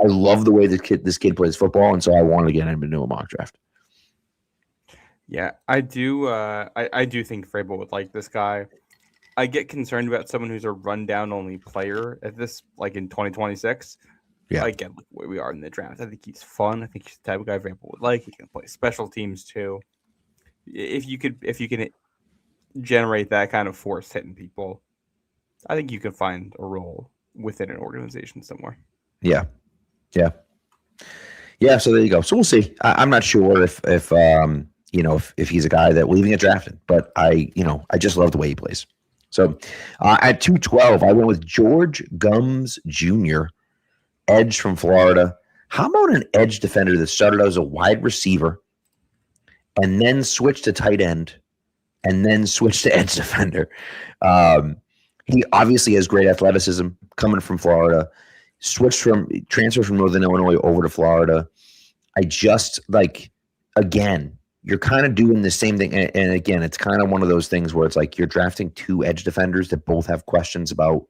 love the way this kid plays football, and so I wanted to get him into a mock draft. Yeah, I do. I do think Vrabel would like this guy. I get concerned about someone who's a rundown only player at this, like in 2026. Yeah, I get where we are in the draft. I think he's fun. I think he's the type of guy Vrabel would like. He can play special teams too. If you can generate that kind of force hitting people, I think you can find a role within an organization somewhere. Yeah. So there you go. So we'll see. I'm not sure if he's a guy that will even get drafted, but I just love the way he plays. So at 212, I went with George Gums Jr., edge from Florida. How about an edge defender that started out as a wide receiver and then switched to tight end and then switched to edge defender? He obviously has great athleticism coming from Florida, transferred from Northern Illinois over to Florida. I just again, you're kind of doing the same thing. And again, it's kind of one of those things where it's like you're drafting two edge defenders that both have questions about,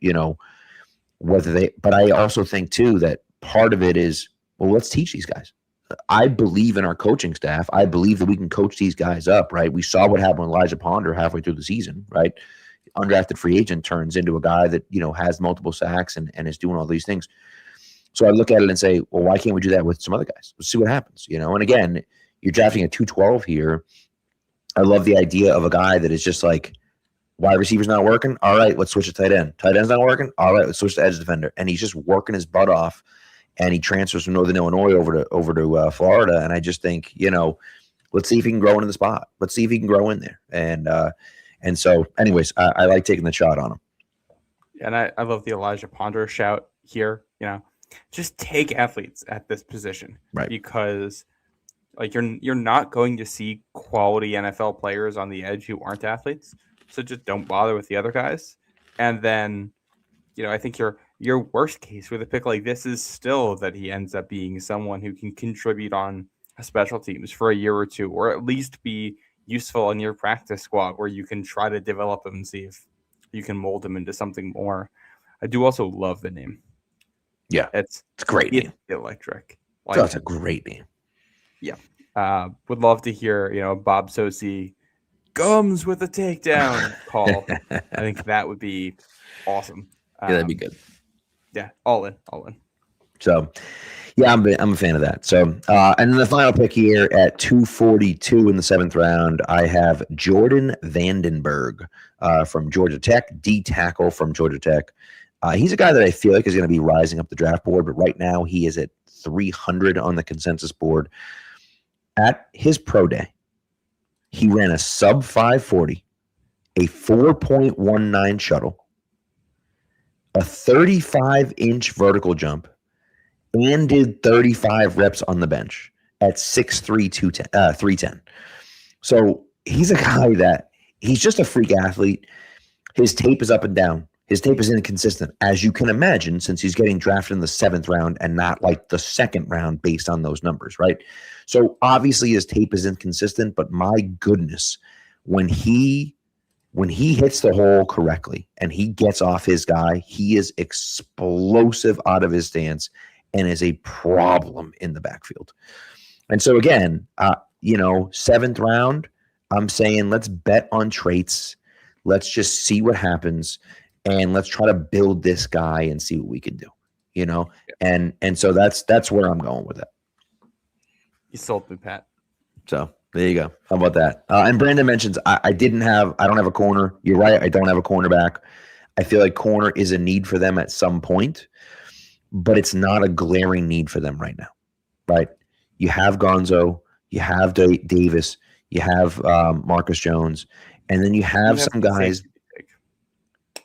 whether they, but I also think too that part of it is, well, let's teach these guys. I believe in our coaching staff. I believe that we can coach these guys up, right? We saw what happened with Elijah Ponder halfway through the season, right? Undrafted free agent turns into a guy that, has multiple sacks and is doing all these things. So I look at it and say, well, why can't we do that with some other guys? Let's see what happens, And again, you're drafting a 212 here. I love the idea of a guy that is just like, wide receiver's not working. All right, let's switch to tight end. Tight end's not working. All right, let's switch to edge defender. And he's just working his butt off. And he transfers from Northern Illinois over to Florida. And I just think, let's see if he can grow into the spot. Let's see if he can grow in there. And so, anyways, I like taking the shot on him. And I love the Elijah Ponder shout here. Just take athletes at this position, right? Because you're not going to see quality NFL players on the edge who aren't athletes. So just don't bother with the other guys. And then, I think your worst case with a pick like this is still that he ends up being someone who can contribute on a special teams for a year or two, or at least be useful in your practice squad where you can try to develop him and see if you can mold him into something more. I do also love the name. Yeah, it's a great name. Electric. That's a great name. Yeah. Would love to hear, Bob Sosi Gums with a takedown call. I think that would be awesome. Yeah, that'd be good. Yeah, all in. So, yeah, I'm a fan of that. So, and then the final pick here at 242 in the 7th round, I have Jordan Vandenberg from Georgia Tech, D tackle from Georgia Tech. He's a guy that I feel like is going to be rising up the draft board, but right now he is at 300 on the consensus board. At his pro day, he ran a sub 540, a 4.19 shuttle, a 35-inch vertical jump, and did 35 reps on the bench at 6'3", 310. So he's a guy that he's just a freak athlete. His tape is up and down. His tape is inconsistent, as you can imagine, since he's getting drafted in the 7th round and not like the 2nd round based on those numbers, right? So obviously his tape is inconsistent, but my goodness, when he hits the hole correctly and he gets off his guy, he is explosive out of his stance and is a problem in the backfield. And so again, 7th round, I'm saying let's bet on traits. Let's just see what happens, and let's try to build this guy and see what we can do. And so that's where I'm going with it. You sold me, Pat. So there you go. How about that? And Brandon mentions I don't have a corner. You're right. I don't have a cornerback. I feel like corner is a need for them at some point, but it's not a glaring need for them right now, right? You have Gonzo, you have Davis, you have Marcus Jones, and then you have some guys.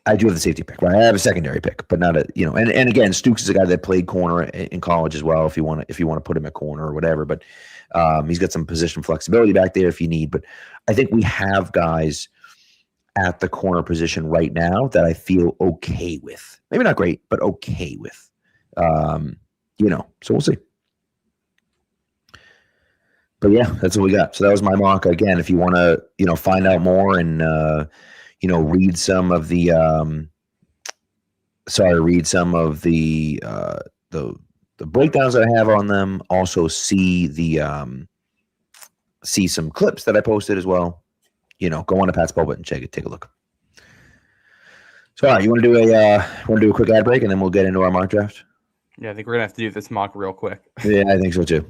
I do have the safety pick, right? I have a secondary pick, but not and again, Stooks is a guy that played corner in college as well. If you want to put him at corner or whatever, but he's got some position flexibility back there if you need. But I think we have guys at the corner position right now that I feel okay with. Maybe not great, but okay with. So we'll see. But yeah, that's what we got. So that was my mock. Again, if you want to, find out more and read some of the breakdowns that I have on them. Also see some clips that I posted as well. Go on to Pat's Pulpit and take a look. So, all right, you want to do a quick ad break and then we'll get into our mock draft? Yeah, I think we're gonna have to do this mock real quick. Yeah, I think so too.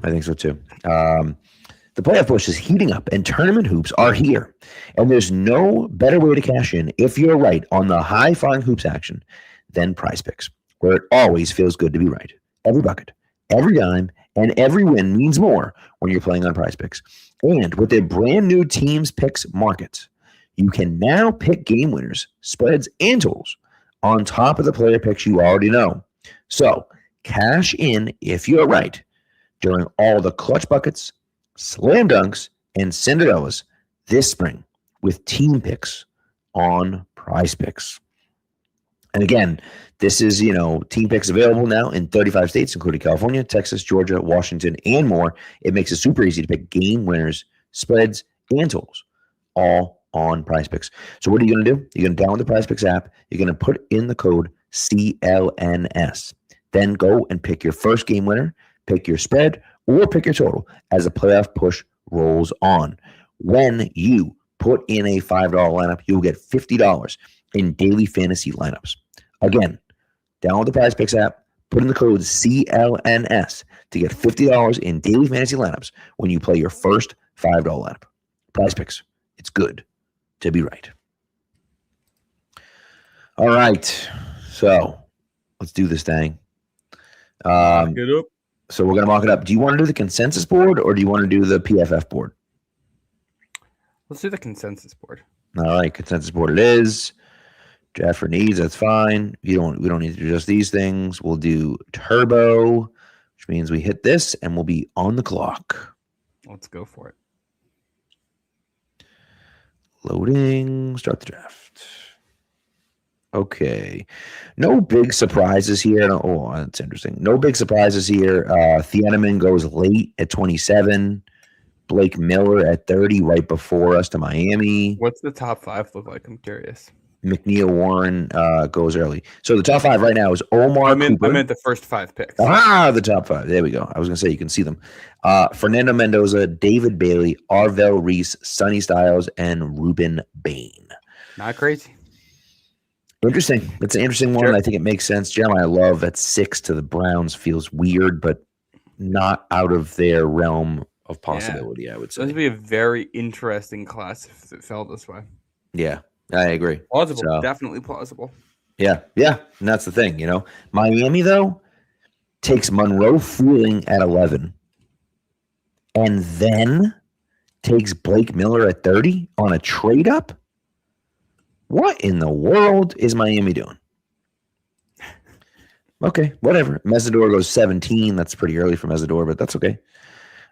The playoff push is heating up and tournament hoops are here. And there's no better way to cash in if you're right on the high-flying hoops action than Prize Picks, where it always feels good to be right. Every bucket, every dime, and every win means more when you're playing on Prize Picks. And with their brand new Teams Picks markets, you can now pick game winners, spreads, and totals on top of the player picks you already know. So cash in if you're right during all the clutch buckets, slam dunks, and Cinderellas this spring with team picks on Prize Picks. And again, this is, team picks available now in 35 states, including California, Texas, Georgia, Washington, and more. It makes it super easy to pick game winners, spreads, and totals, all on Prize Picks. So what are you going to do? You're going to download the Prize Picks app. You're going to put in the code CLNS. Then go and pick your first game winner, pick your spread, or pick your total as the playoff push rolls on. When you put in a $5 lineup, you'll get $50 in daily fantasy lineups. Again, download the Prize Picks app, put in the code CLNS to get $50 in daily fantasy lineups when you play your first $5 lineup. Prize Picks. It's good to be right. All right. So let's do this thing. Get up. So we're going to mock it up. Do you want to do the consensus board or do you want to do the PFF board? Let's do the consensus board. All right, consensus board it is. Draft for needs, that's fine. We don't need to do just these things. We'll do turbo, which means we hit this and we'll be on the clock. Let's go for it. Loading, start the draft. Okay. No big surprises here. Oh, that's interesting. No big surprises here. Thieneman goes late at 27. Blake Miller at 30 right before us to Miami. What's the top 5 look like? I'm curious. McNeil Warren goes early. So the top 5 right now is Omar Cooper. I meant the first 5 picks. The top 5. There we go. I was going to say you can see them. Fernando Mendoza, David Bailey, Arvell Reese, Sonny Styles, and Ruben Bain. Not crazy. Interesting. It's an interesting one. I think it makes sense. Jeremiah Love at 6 to the Browns feels weird, but not out of their realm of possibility, I would say. This would be a very interesting class if it fell this way. Yeah, I agree. Plausible. So, definitely plausible. Yeah. And that's the thing, Miami, though, takes Monroe Freeling at 11 and then takes Blake Miller at 30 on a trade up. What in the world is Miami doing? Okay, whatever. Mesidor goes 17. That's pretty early for Mesidor, but that's okay.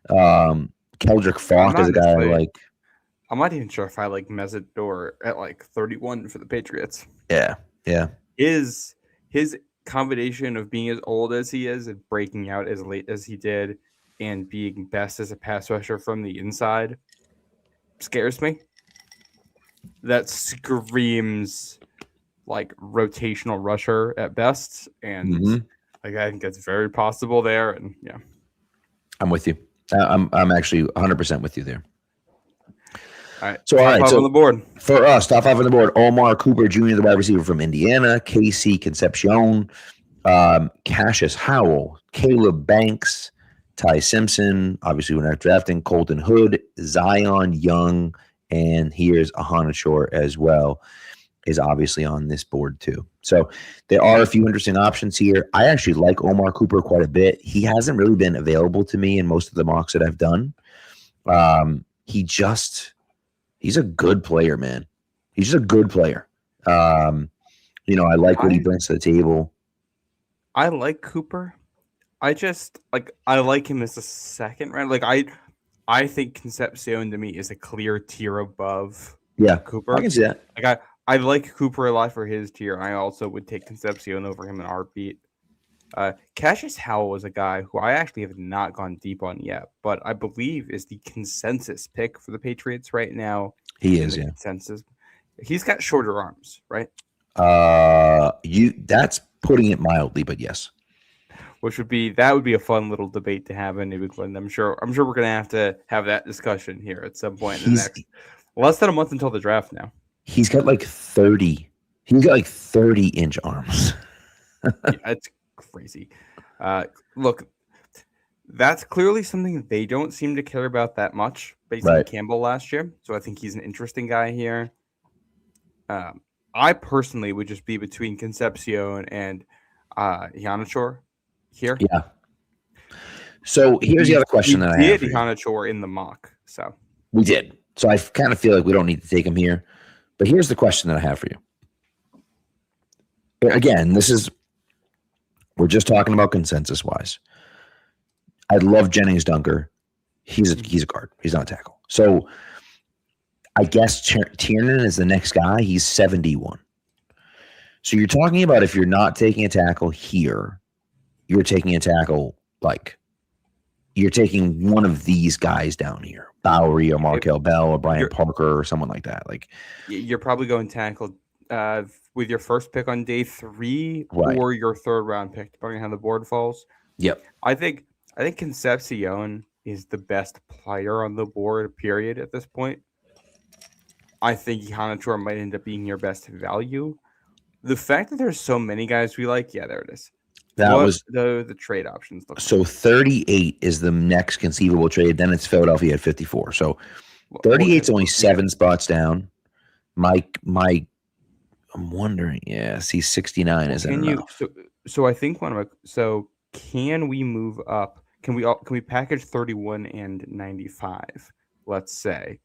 Keldrick Falk is a guy I like. I'm not even sure if I like Mesidor at like 31 for the Patriots. Yeah. His combination of being as old as he is and breaking out as late as he did and being best as a pass rusher from the inside scares me. That screams like rotational rusher at best, and I think that's very possible there. And yeah, I'm with you. I'm actually 100% with you there. All right. So, top 5 on the board. For us, top 5 on the board: Omar Cooper Jr., the wide receiver from Indiana, Casey Concepcion, Cassius Howell, Caleb Banks, Ty Simpson, obviously we're not drafting, Colton Hood, Zion Young, and here's Ahanachor as well, is obviously on this board too. So there are a few interesting options here. I actually like Omar Cooper quite a bit. He hasn't really been available to me in most of the mocks that I've done. He's a good player, man. He's just a good player. I like what he brings to the table. I like Cooper. I like him as a second round. I think Concepcion to me is a clear tier above Cooper. I can see that. I like Cooper a lot for his tier. I also would take Concepcion over him in a heartbeat. Cassius Howell is a guy who I actually have not gone deep on yet, but I believe is the consensus pick for the Patriots right now. He is, yeah. Consensus. He's got shorter arms, right? That's putting it mildly, but yes. That would be a fun little debate to have in New England. I'm sure we're gonna have that discussion here at some point in the next less than a month until the draft now. He's got like 30. He's got like 30-inch arms. It's crazy. Look, that's clearly something they don't seem to care about that much based on Campbell last year. So I think he's an interesting guy here. I personally would just be between Concepcion and Iheanacho here. Yeah. So here's the other question that I have. We did Iheanacho in the mock. So we did. So I kind of feel like we don't need to take him here. But here's the question that I have for you. Again, we're just talking about consensus-wise. I love Jennings Dunker. He's a guard. He's not a tackle. So I guess Tiernan is the next guy. He's 71. So you're talking about if you're not taking a tackle here, you're taking a tackle you're taking one of these guys down here, Bowery or Markel Bell or Brian Parker or someone like that. You're probably going tackle with your first pick on day 3 or your third round pick, depending on how the board falls. Yep. I think Concepcion is the best player on the board, period, at this point. I think Iheanacho might end up being your best value. The fact that there's so many guys we like, there it is. That was the trade options. So 38 is the next conceivable trade. Then it's Philadelphia at 54. So 38 is only 7 spots down. Mike, I'm wondering. Yeah, see, 69 isn't enough. So I think can we move up? Can we package 31 and 95? Let's say.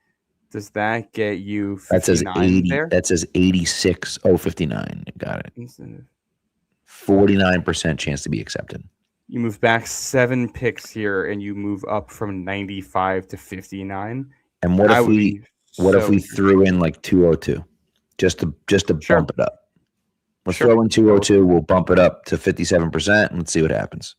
Does that get you 59 that says 80 there? That says 86. Oh, 59. Got it. 49% chance to be accepted. You move back 7 picks here, and you move up from 95 to 59. And what if we threw in like 202, just to bump it up? Let's throw in 202. We'll bump it up to 57%, and let's see what happens.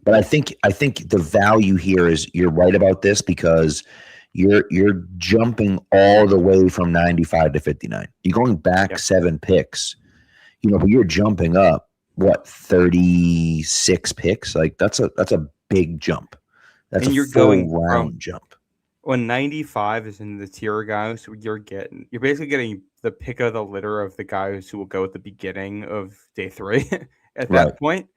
But I think the value here is you're right about this because you're jumping all the way from 95 to 59. You're going back 7 picks. But you're jumping up 36 picks. That's a big jump. That's a full round jump. When 95 is in the tier guy, so you're basically getting the pick of the litter of the guys who will go at the beginning of day 3 at Right. that point.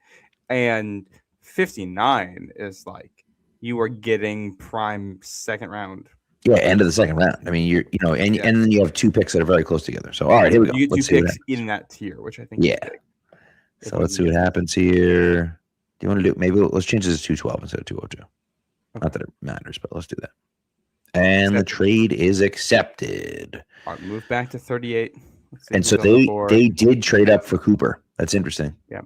And 59 is like you are getting prime second round. Yeah, end of the second round. I mean, and then you have 2 picks that are very close together. So, all right, here we go. You get Let's 2 see what picks happens. in that tier, which I think is big. So let's see what happens here. Do you want to do maybe let's change this to 212 instead of 202? Okay. Not that it matters, but let's do that. And the trade is accepted. All right, move back to 38. And so they did trade up for Cooper. That's interesting. Yeah.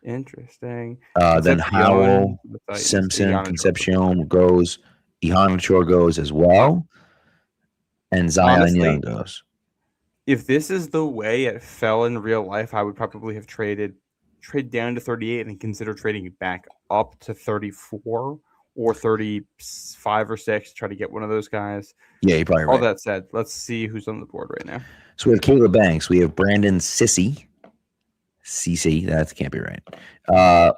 Interesting. Then Howell, Simpson, Concepcion goes. Iheanacho goes as well. And Zion Young goes. If this is the way it fell in real life, I would probably have trade down to 38 and consider trading it back up to 34 or 35 or 6 to try to get one of those guys. Yeah, you're probably right. All that said, let's see who's on the board right now. So we have Caleb Banks. We have Brandon CC, that can't be right.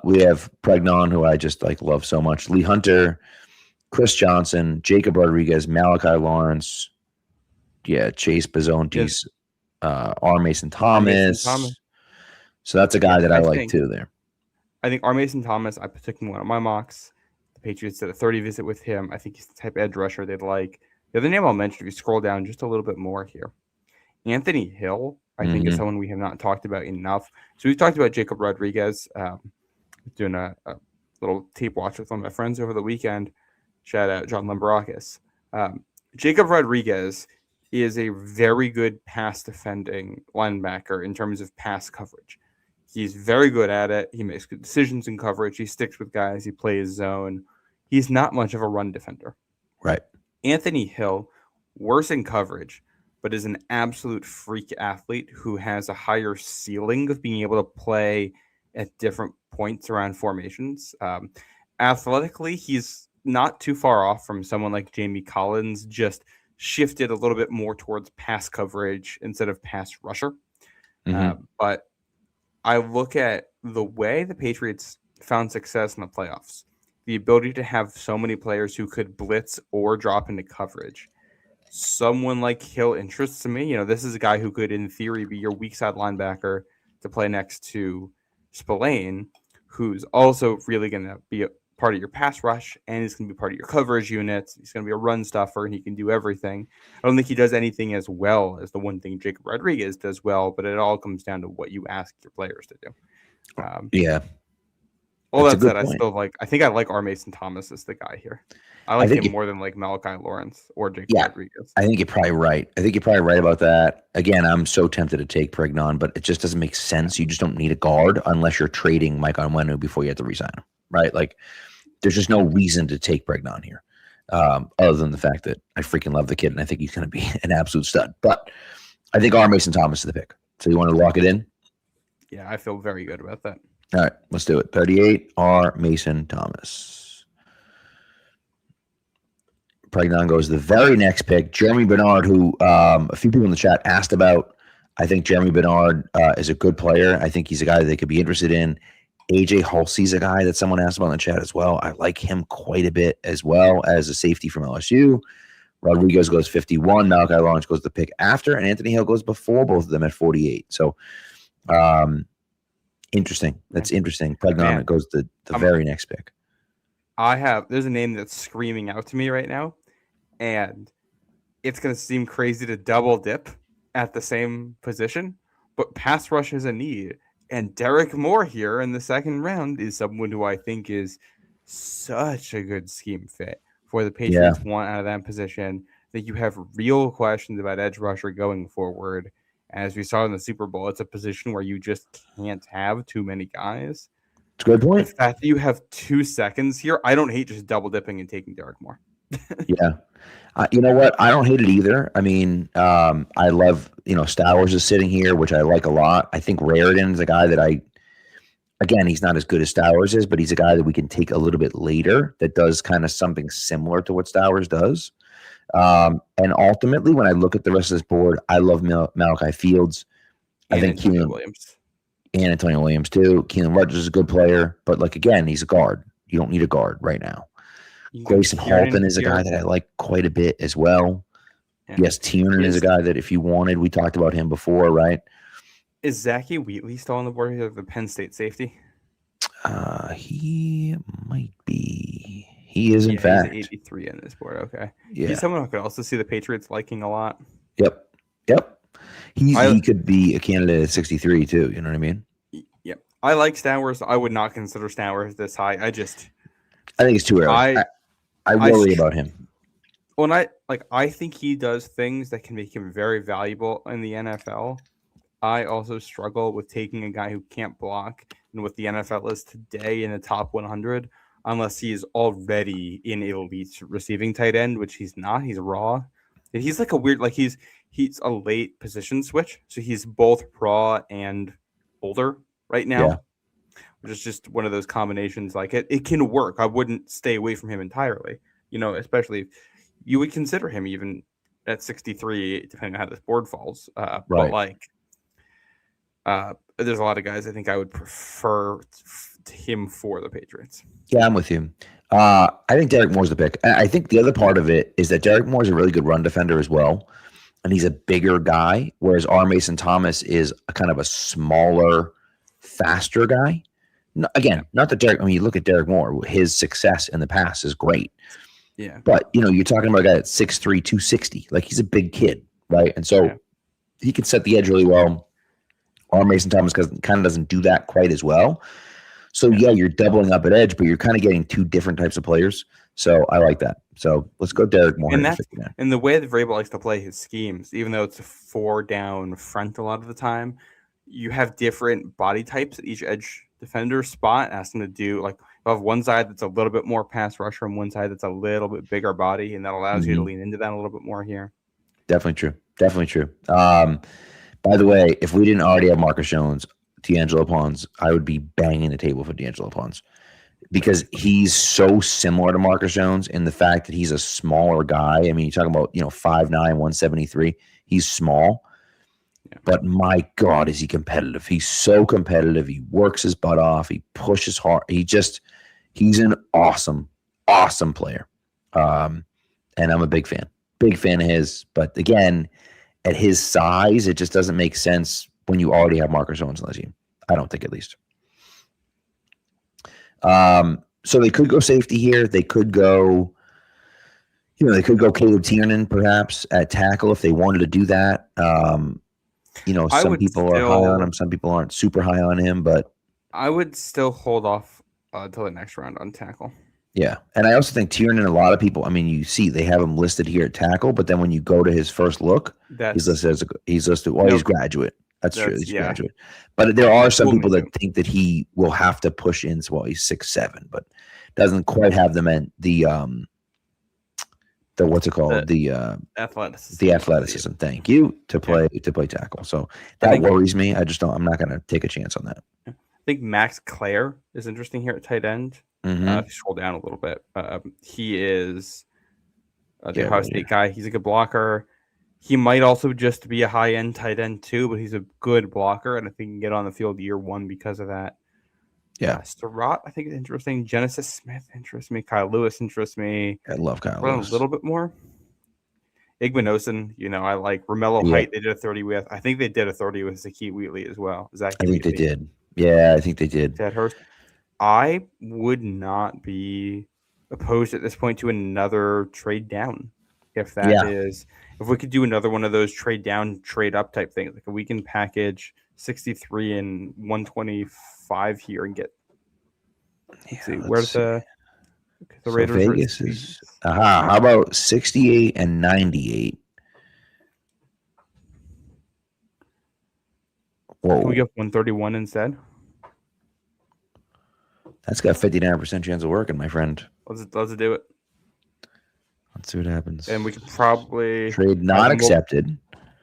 We have Pregnon, who I just love so much. Lee Hunter, Chris Johnson, Jacob Rodriguez, Malachi Lawrence. Yeah, Chase Bazontes, R. Mason Thomas. So that's a guy that I like too there. I think R. Mason Thomas, I took him one of my mocks. The Patriots did a 30 visit with him. I think he's the type of edge rusher they'd like. The other name I'll mention, if you scroll down just a little bit more here, Anthony Hill, I think is someone we have not talked about enough. So we've talked about Jacob Rodriguez, doing a little tape watch with one of my friends over the weekend. Shout out John Lambarakis. Jacob Rodriguez is a very good pass defending linebacker in terms of pass coverage. He's very good at it. He makes good decisions in coverage. He sticks with guys. He plays zone. He's not much of a run defender. Right. Anthony Hill, worse in coverage, but is an absolute freak athlete who has a higher ceiling of being able to play at different points around formations. Athletically, he's not too far off from someone like Jamie Collins, just shifted a little bit more towards pass coverage instead of pass rusher. But I look at the way the Patriots found success in the playoffs, the ability to have so many players who could blitz or drop into coverage. Someone like Hill interests me. This is a guy who could, in theory, be your weak side linebacker to play next to Spillane, who's also really going to be a part of your pass rush, and he's going to be part of your coverage units. He's going to be a run stuffer, and he can do everything. I don't think he does anything as well as the one thing Jacob Rodriguez does well, but it all comes down to what you ask your players to do. Yeah. All that said, I think I like R. Mason Thomas as the guy here. I like him more than Malachi Lawrence or Jacob Rodriguez. I think you're probably right. About that. Again, I'm so tempted to take Pregnon, but it just doesn't make sense. You just don't need a guard unless you're trading Mike Onwenu before you have to resign him, right? There's just no reason to take Pregnon here, other than the fact that I freaking love the kid and I think he's going to be an absolute stud. But I think R. Mason Thomas is the pick. So you want to lock it in? Yeah, I feel very good about that. All right, let's do it. 38, R. Mason Thomas. Pregnon goes the very next pick. Jeremy Bernard, who a few people in the chat asked about. I think Jeremy Bernard is a good player. I think he's a guy that they could be interested in. AJ Halsey's a guy that someone asked about in the chat as well. I like him quite a bit as well as a safety from LSU. Rodriguez goes 51. Malachi Lawrence goes the pick after, and Anthony Hill goes before both of them at 48. So, interesting. That's interesting. Pregnon goes the very next pick. There's a name that's screaming out to me right now, and it's going to seem crazy to double dip at the same position, but pass rush is a need. And Derek Moore here in the second round is someone who I think is such a good scheme fit for the Patriots want out of that position. That you have real questions about edge rusher going forward. As we saw in the Super Bowl, it's a position where you just can't have too many guys. It's a good point. The fact that you have 2 seconds here, I don't hate just double dipping and taking Derek Moore. Yeah. You know what? I don't hate it either. I mean, I love, Stowers is sitting here, which I like a lot. I think Raritan is a guy that again, he's not as good as Stowers is, but he's a guy that we can take a little bit later that does kind of something similar to what Stowers does. And ultimately, when I look at the rest of this board, I love Malachi Fields. I think Antonio Williams. And Antonio Williams too. Keelan Rogers is a good player, but again, he's a guard. You don't need a guard right now. Grayson Halton is a guy that I like quite a bit as well. Yeah. Yes, Tiernan is a guy that if you wanted, we talked about him before, right? Is Zachy Wheatley still on the board here, the Penn State safety? He might be. He is, in Yeah, he's fact. at 83 on this board. Okay. Yeah. He's someone I could also see the Patriots liking a lot. Yep. He could be a candidate at 63 too. You know what I mean? Yep. I like Stowers. I would not consider Stowers this high. I think it's too early. I worry about him. When I think he does things that can make him very valuable in the NFL. I also struggle with taking a guy who can't block and what the NFL is today in the top 100, unless he is already in elite receiving tight end, which he's not. He's raw. And he's like a weird, like he's a late position switch. So he's both raw and older right now, Yeah. which is just one of those combinations. Like it can work. I wouldn't stay away from him entirely, especially if you would consider him even at 63, depending on how this board falls. Right. But there's a lot of guys I think I would prefer him for the Patriots. Yeah, I'm with you. I think Derek Moore's the pick. I think the other part of it is that Derek Moore's a really good run defender as well, and he's a bigger guy, whereas R. Mason Thomas is a kind of a smaller, faster guy. Again, not that Derek. I mean, you look at Derek Moore; his success in the past is great. Yeah, but you're talking about a guy that's 6'3", 260. Like he's a big kid, right? And so he can set the edge really well. R. Mason Thomas kind of doesn't do that quite as well. So, you're doubling up at edge, but you're kind of getting two different types of players. So, I like that. So, let's go Derek Moore. And the way that Vrabel likes to play his schemes, even though it's a 4-down front a lot of the time, you have different body types at each edge defender spot, asking to do, like, you have one side that's a little bit more pass rusher and one side that's a little bit bigger body, and that allows you to lean into that a little bit more here. Definitely true. By the way, if we didn't already have Marcus Jones, D'Angelo Pons, I would be banging the table for D'Angelo Pons because he's so similar to Marcus Jones in the fact that he's a smaller guy. I mean, you're talking about 5'9", 173. He's small, but my God, is he competitive? He's so competitive. He works his butt off. He pushes hard. He's an awesome player, and I'm a big fan of his. But again, at his size, it just doesn't make sense when you already have Marcus Jones on the team. I don't think, at least. So they could go safety here. They could go, Caleb Tiernan perhaps at tackle if they wanted to do that. Some people are high on him. Some people aren't super high on him, but I would still hold off until the next round on tackle. Yeah, and I also think Tiernan, a lot of people, I mean, you see they have him listed here at tackle, but then when you go to his first look, he's listed he's graduate. That's true. He's graduate. But there are some people that think that he will have to push in. Well, he's 6'7", but doesn't quite have the what's it called? The athleticism. The athleticism. Thank you to play tackle. So that worries me. I'm not going to take a chance on that. I think Max Clare is interesting here at tight end. If you scroll down a little bit, he is the Ohio State guy. He's a good blocker. He might also just be a high-end tight end too, but he's a good blocker, and I think he can get on the field year one because of that. Yeah. Surratt, I think, is interesting. Genesis Smith interests me. Kyle Lewis interests me. I love Kyle Lewis. A little bit more. Igmanosin, I like. Romello Height, they did a 30 with. I think they did a 30 with Zachy Wheatley as well. I think they did. Yeah, I think they did. Ted Hurst. I would not be opposed at this point to another trade down. If we could do another one of those trade down, trade up type things, like we can package 63 and 125 here and get. Let's see, where's the Raiders? Vegas is. How about 68 and 98? Whoa. Can we get 131 instead? That's got 59% chance of working, my friend. Let's do it. Let's see what happens. And we could probably trade not accepted.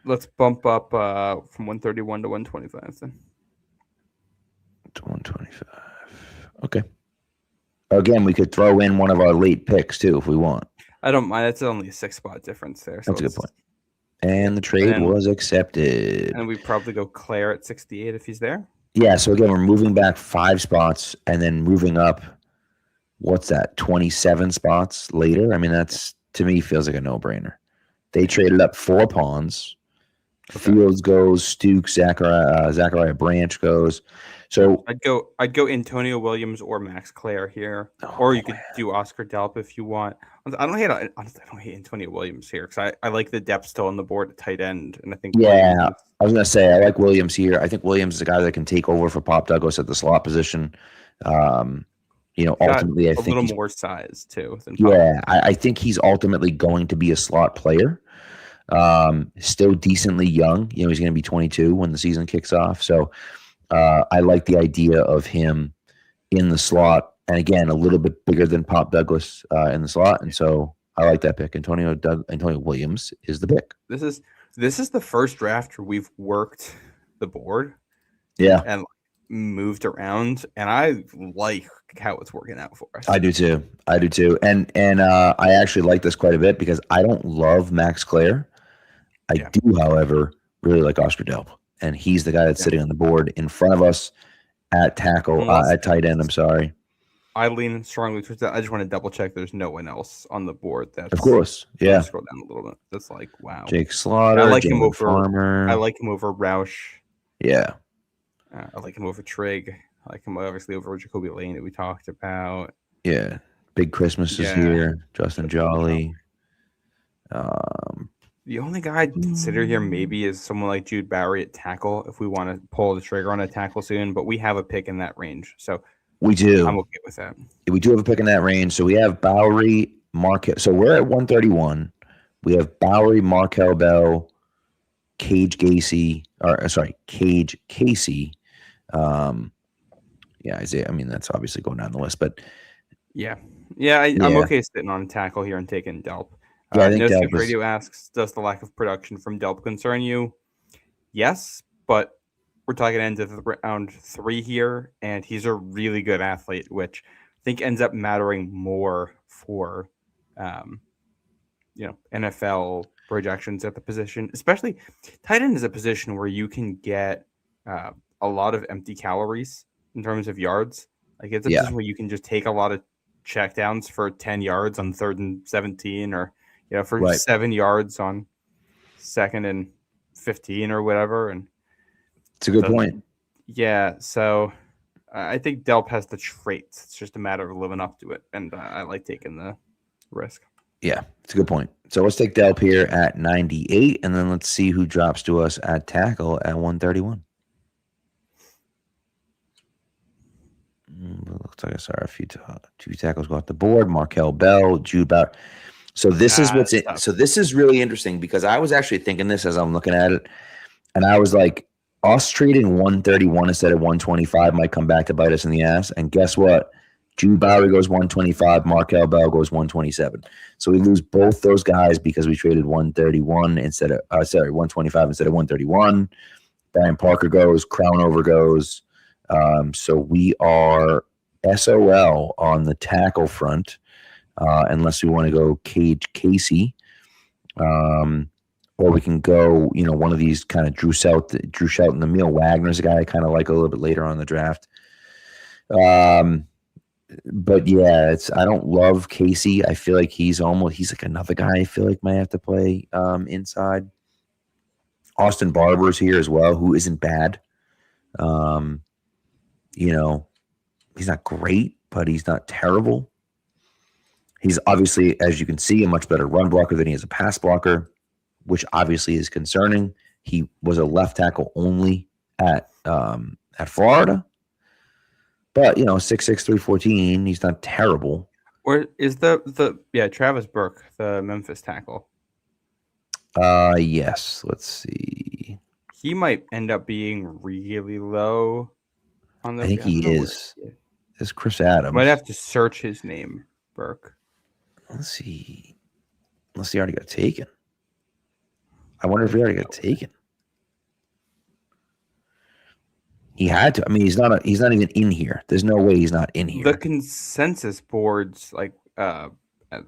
Let's bump up from 131 to 125 then. To 125. Okay. Again, we could throw in one of our late picks too if we want. I don't mind. It's only a 6-spot difference there. So that's a good point. And the trade was accepted. And we probably go Claire at 68 if he's there. Yeah, so again, we're moving back 5 spots and then moving up, what's that, 27 spots later? I mean, that's, to me, feels like a no-brainer. They traded up 4 pawns. Okay. Fields goes, Stukes, Zachariah Branch goes. So I'd go Antonio Williams or Max Clare here, or you could do Oscar Delp if you want. Honestly, I don't hate Antonio Williams here because I like the depth still on the board at tight end, and I think Williams I was gonna say I like Williams here. I think Williams is a guy that can take over for Pop Douglas at the slot position. Ultimately, I a think little he's more size too than Pop. I think he's ultimately going to be a slot player. Still decently young. He's going to be 22 when the season kicks off. So I like the idea of him in the slot, and again, a little bit bigger than Pop Douglas in the slot, and so I like that pick. Antonio Williams is the pick. This is the first draft where we've worked the board, and moved around, and I like how it's working out for us. I do too, and I actually like this quite a bit because I don't love Max Clare. I do, however, really like Oscar Delp, and he's the guy that's sitting on the board in front of us at tackle, at tight end. I'm sorry. I lean strongly towards that. I just want to double check there's no one else on the board. That's of course, yeah. Scroll down a little bit. That's like wow. Jake Slaughter. I like Jalen him over Farmer. I like him over Roush. Yeah. I like him over Trigg. I like him obviously over Jacoby Lane that we talked about. Yeah. Big Christmas is here. Justin Jolly. The only guy I'd consider here maybe is someone like Jude Bowery at tackle if we want to pull the trigger on a tackle soon, but we have a pick in that range. So we do. I'm okay with that. We do have a pick in that range. So we have Bowery, Markel. So we're at 131. We have Bowery, Markel Bell, Cage Casey. Isaiah. I mean, that's obviously going down the list, but I'm okay sitting on a tackle here and taking Delp. I think No Radio asks, does the lack of production from Delp concern you? Yes, but we're talking end of round 3 here, and he's a really good athlete, which I think ends up mattering more for, NFL projections at the position. Especially tight end is a position where you can get a lot of empty calories in terms of yards. Like it's a position where you can just take a lot of checkdowns for 10 yards on 3rd and 17, or for 7 yards on 2nd and 15 or whatever. And it's a good point. Yeah, so I think Delp has the traits. It's just a matter of living up to it, and I like taking the risk. Yeah, it's a good point. So let's take Delp here at 98, and then let's see who drops to us at tackle at 131. Looks like I saw a few tackles go off the board. Markel Bell, Jude Bower. So this is what's it. So this is really interesting because I was actually thinking this as I'm looking at it, and I was like, us trading 131 instead of 125 might come back to bite us in the ass. And guess what? Jude Bowery goes 125. Markel Bell goes 127. So we lose both those guys because we traded 131 instead of 125 instead of 131. Brian Parker goes. Crownover goes. So we are SOL on the tackle front. Unless we want to go Cage Casey, or we can go, one of these kind of Drew Shelton, Emil Wagner's a guy I kind of like a little bit later on in the draft. But yeah, I don't love Casey. I feel like he's like another guy I feel like might have to play inside. Austin Barber's here as well, who isn't bad. He's not great, but he's not terrible. He's obviously, as you can see, a much better run blocker than he is a pass blocker, which obviously is concerning. He was a left tackle only at Florida, but 6'6", 314. He's not terrible. Or is Travis Burke the Memphis tackle? Yes. Let's see. He might end up being really low on the. I think he is. It's Chris Adams. Might have to search his name, Burke. Let's see. Unless he already got taken. I wonder if he already got taken. He had to. I mean, he's not even in here. There's no way he's not in here. The consensus boards, like the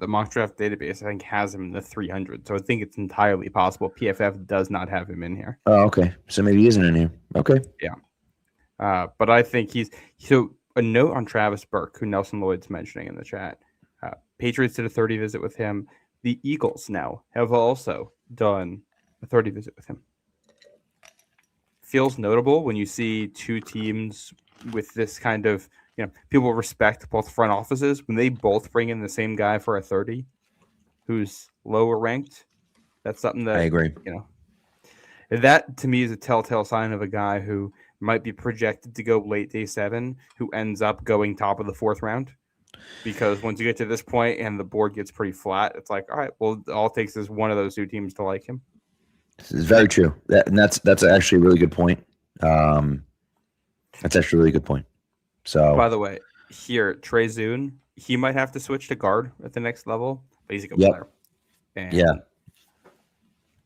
mock draft database, I think has him in the 300. So I think it's entirely possible PFF does not have him in here. Oh, okay. So maybe he isn't in here. Okay. Yeah. But I think so a note on Travis Burke, who Nelson Lloyd's mentioning in the chat. Patriots did a 30 visit with him. The Eagles now have also done a 30 visit with him. Feels notable when you see two teams with this kind of, people respect both front offices when they both bring in the same guy for a 30 who's lower ranked. That's something I that, agree. That to me is a telltale sign of a guy who might be projected to go late day 7, who ends up going top of the 4th round. Because once you get to this point and the board gets pretty flat, it's like, all right, well, all it takes is one of those two teams to like him. This is very true. That's actually a really good point. That's actually a really good point. So, by the way, here, Trey Zune, he might have to switch to guard at the next level, but he's a good player. And yeah,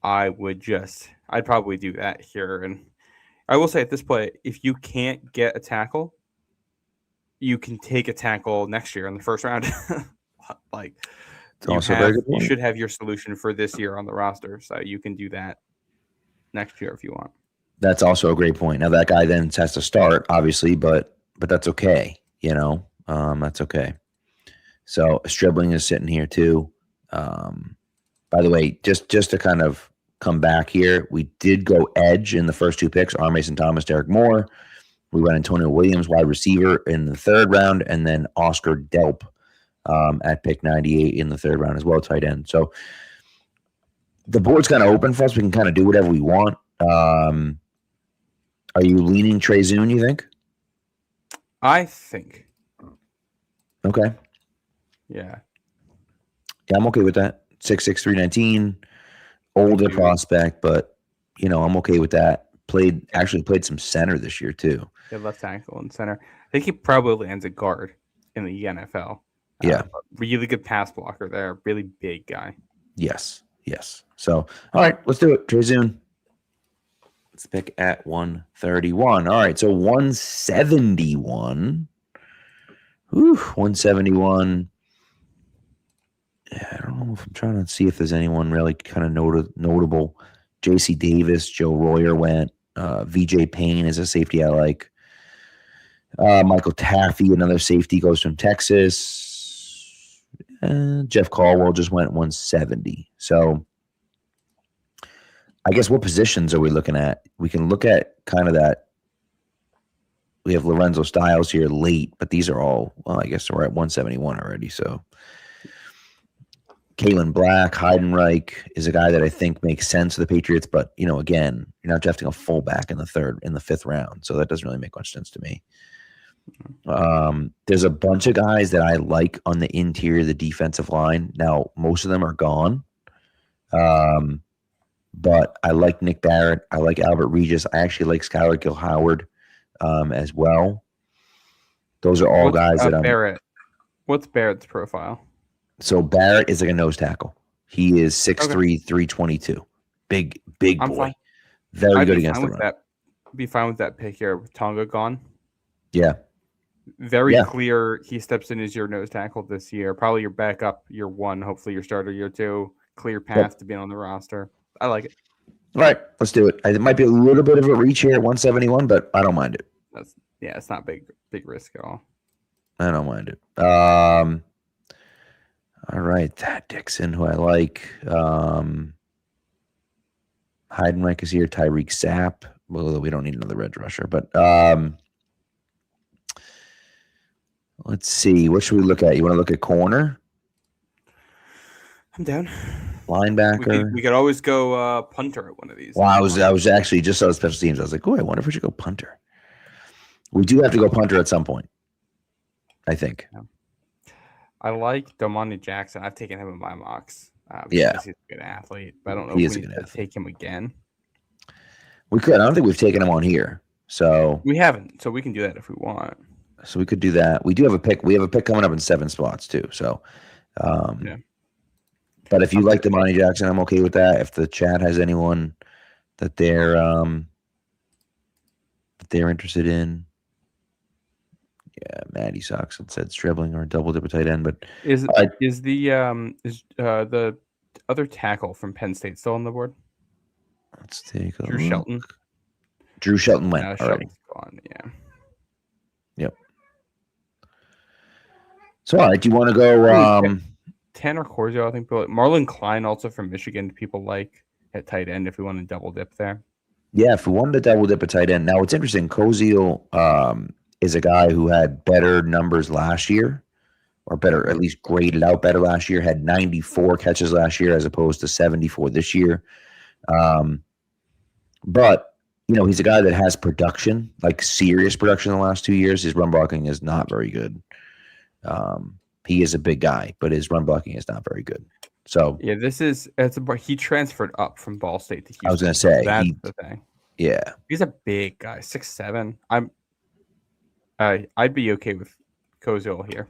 I'd probably do that here. And I will say at this point, if you can't get a tackle, you can take a tackle next year in the first round. Like, you should have your solution for this year on the roster, so you can do that next year if you want. That's also a great point. Now that guy then has to start, obviously, but that's okay. That's okay. So Stribling is sitting here too. By the way, just to kind of come back here, we did go edge in the first 2 picks: R. Mason Thomas, Derek Moore. We went Antonio Williams, wide receiver, in the 3rd round, and then Oscar Delp at pick 98 in the 3rd round as well, tight end. So the board's kind of open for us. We can kind of do whatever we want. Are you leaning Trey Zune, you think? I think. Okay. Yeah. Yeah, I'm okay with that. 6'6", 319, older prospect, but, I'm okay with that. Actually played some center this year, too. Yeah, left tackle and center. I think he probably lands a guard in the NFL. Yeah. Really good pass blocker there. Really big guy. Yes. So, all right, let's do it. Trey Zune. Let's pick at 131. All right, so 171. 171. Yeah, I don't know if I'm trying to see if there's anyone really kind of notable. J.C. Davis, Joe Royer went. V.J. Payne is a safety I like. Michael Taffy, another safety, goes from Texas. Jeff Caldwell just went 170. So I guess what positions are we looking at? We can look at kind of that. We have Lorenzo Styles here late, but these are all, well, I guess we're at 171 already. So Kalen Black, Heidenreich is a guy that I think makes sense for the Patriots, but again, you're not drafting a fullback in the 5th round, so that doesn't really make much sense to me. There's a bunch of guys that I like on the interior of the defensive line. Now, most of them are gone, but I like Nick Barrett. I like Albert Regis. I actually like Skylar Gill-Howard as well. Those are all guys that I'm. Barrett. What's Barrett's profile? So Barrett is like a nose tackle. He is 6'3", 322. Big boy. Fine. Very good against the run. Be fine with that pick here with Tonga gone. Yeah. Very clear. He steps in as your nose tackle this year. Probably your backup year 1. Hopefully your starter year 2. Clear path to being on the roster. I like it. All right, let's do it. It might be a little bit of a reach here at 171, but I don't mind it. It's not big risk at all. I don't mind it. All right, that Dixon, who I like. Heidenreich is here. Tyreek Sapp. Well, we don't need another edge rusher, but let's see. What should we look at? You want to look at corner? I'm down. Linebacker. We could always go punter at one of these. Well, I was actually just saw the special teams. I was like, I wonder if we should go punter. We do have to go punter at some point, I think. Yeah. I like Domani Jackson. I've taken him in my mocks. Yeah. He's a good athlete, but I don't know if we need to take him again. We could. I don't think we've taken him on here. So we haven't. So we can do that if we want. So we could do that. We do have a pick. We have a pick coming up in 7 spots too. So, yeah. But if you like Domani Jackson, I'm okay with that. If the chat has anyone that they're interested in. Yeah, Maddie Sox had said Stribling or double dip tight end, but is the other tackle from Penn State still on the board? Let's take a Drew look. Shelton. Drew Shelton went already. Shelton's gone. Yeah. Yep. So, all right, do you want to go? Tanner Corzio, I think. Marlon Klein, also from Michigan. People like. at tight end if we want to double dip there. Yeah, if we wanted to double dip a tight end. Now, what's interesting, Koziel is a guy who had better numbers last year, or better, at least graded out better last year, had 94 catches last year as opposed to 74 this year. But, he's a guy that has production, like serious production in the last 2 years. His run blocking is not very good. He is a big guy, but his run blocking is not very good. So yeah, he transferred up from Ball State to Houston. I was going to say that's the thing. Yeah, he's a big guy, 6'7". I'd be okay with Koziel here.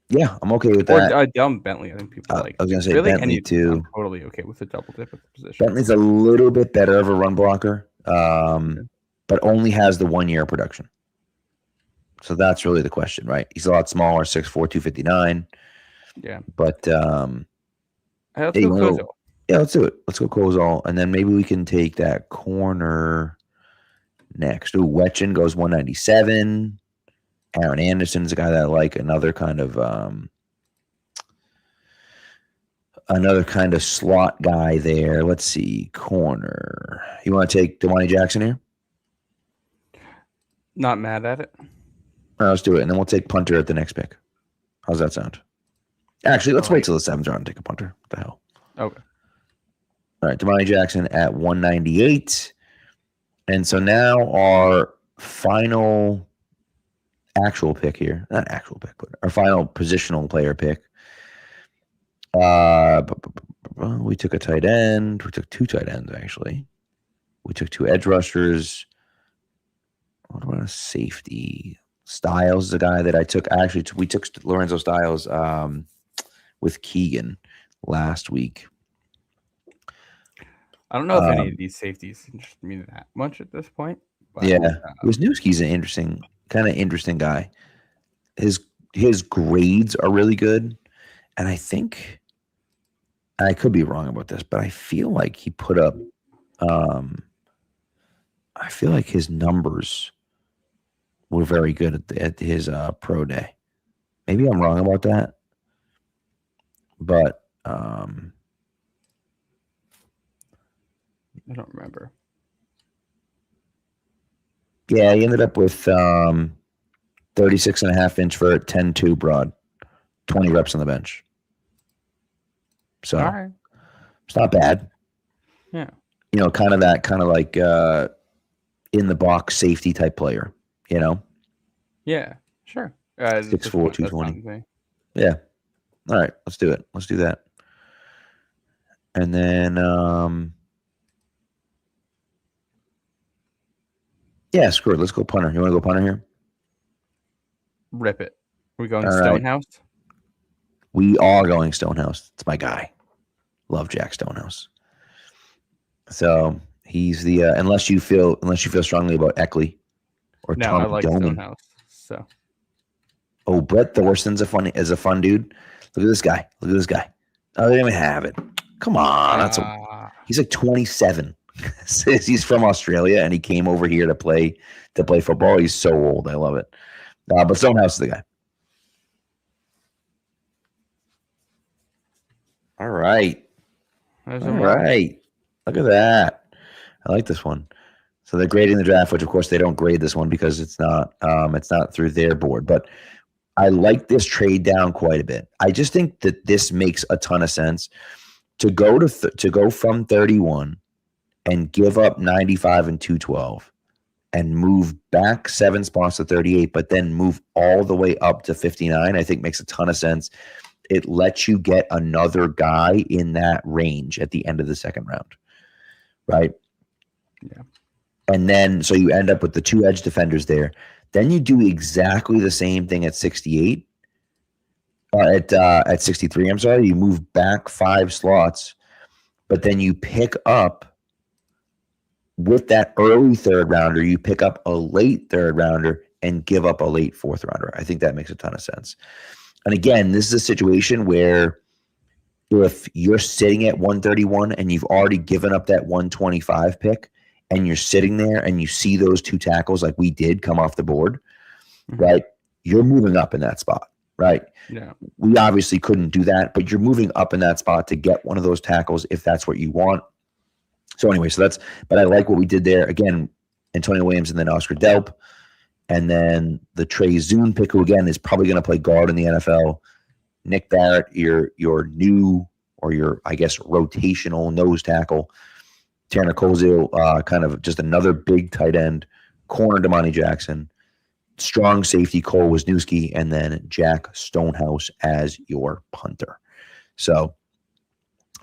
Yeah, I'm okay with that. Or Delm Bentley, I think people like. I was going to say really Bentley too. I'm totally okay with the double dip at the position. Bentley's a little bit better of a run blocker, but only has the 1 year production. So that's really the question, right? He's a lot smaller, 6'4", 259. Yeah, but let's go Koziel. Yeah, let's do it. Let's go Koziel, and then maybe we can take that corner next. Ooh, Wetchen goes 197. Aaron Anderson's a guy that I like. Another kind of slot guy there. Let's see, corner. You want to take Devontae Jackson here? Not mad at it. All right, let's do it, and then we'll take punter at the next pick. How's that sound? Actually, let's wait till the 7th round and take a punter. What the hell? Okay. All right, Devontae Jackson at 198. And so now our final actual pick here, not actual pick, but our final positional player pick. We took a tight end. We took 2 tight ends, actually. We took 2 edge rushers. What about a safety? Styles is a guy that I took. Actually, we took Lorenzo Styles with Keegan last week. I don't know if any of these safeties interest me that much at this point. But, yeah, Wisniewski's an interesting guy. His grades are really good, and I think I could be wrong about this, but I feel like he put up. I feel like his numbers were very good at his pro day. Maybe I'm wrong about that, but I don't remember. Yeah, he ended up with 36.5 inch for 10-2 broad, 20 reps on the bench. So all right. It's not bad. Yeah. Kind of like in the box safety type player, Yeah, sure. 6'4", 220. Yeah. All right, let's do it. Let's do that. And then yeah, screw it. Let's go punter. You want to go punter here? Rip it. Are we going All Stonehouse? Right. We are going Stonehouse. It's my guy. Love Jack Stonehouse. So he's the unless you feel strongly about Eckley or no, Tom I like Doman. Stonehouse. So Brett Thorson's a fun dude. Look at this guy. Oh, they don't even have it. Come on, he's like 27. Says he's from Australia and he came over here to play football. He's so old. I love it. But Stonehouse is the guy. All right. Right. Look at that. I like this one. So they're grading the draft, which of course they don't grade this one because it's not through their board. But I like this trade down quite a bit. I just think that this makes a ton of sense to go from 31 and give up 95 and 212 and move back 7 spots to 38, but then move all the way up to 59. I think makes a ton of sense. It lets you get another guy in that range at the end of the 2nd round, right? Yeah. And then so you end up with the 2 edge defenders there. Then you do exactly the same thing at 68. At 63, I'm sorry. You move back 5 slots, but then you pick up with that early 3rd rounder, you pick up a late 3rd rounder and give up a late 4th rounder. I think that makes a ton of sense. And again, this is a situation where if you're sitting at 131 and you've already given up that 125 pick and you're sitting there and you see those 2 tackles like we did come off the board, right? You're moving up in that spot, right? Yeah. We obviously couldn't do that, but you're moving up in that spot to get one of those tackles if that's what you want. So anyway, but I like what we did there. Again, Antonio Williams and then Oscar Delp. And then the Trey Zune pick, who again is probably going to play guard in the NFL. Nick Barrett, your new or your, I guess, rotational nose tackle. Tanner Kozel, kind of just another big tight end. Corner Damani Jackson. Strong safety Cole Wisniewski, and then Jack Stonehouse as your punter. So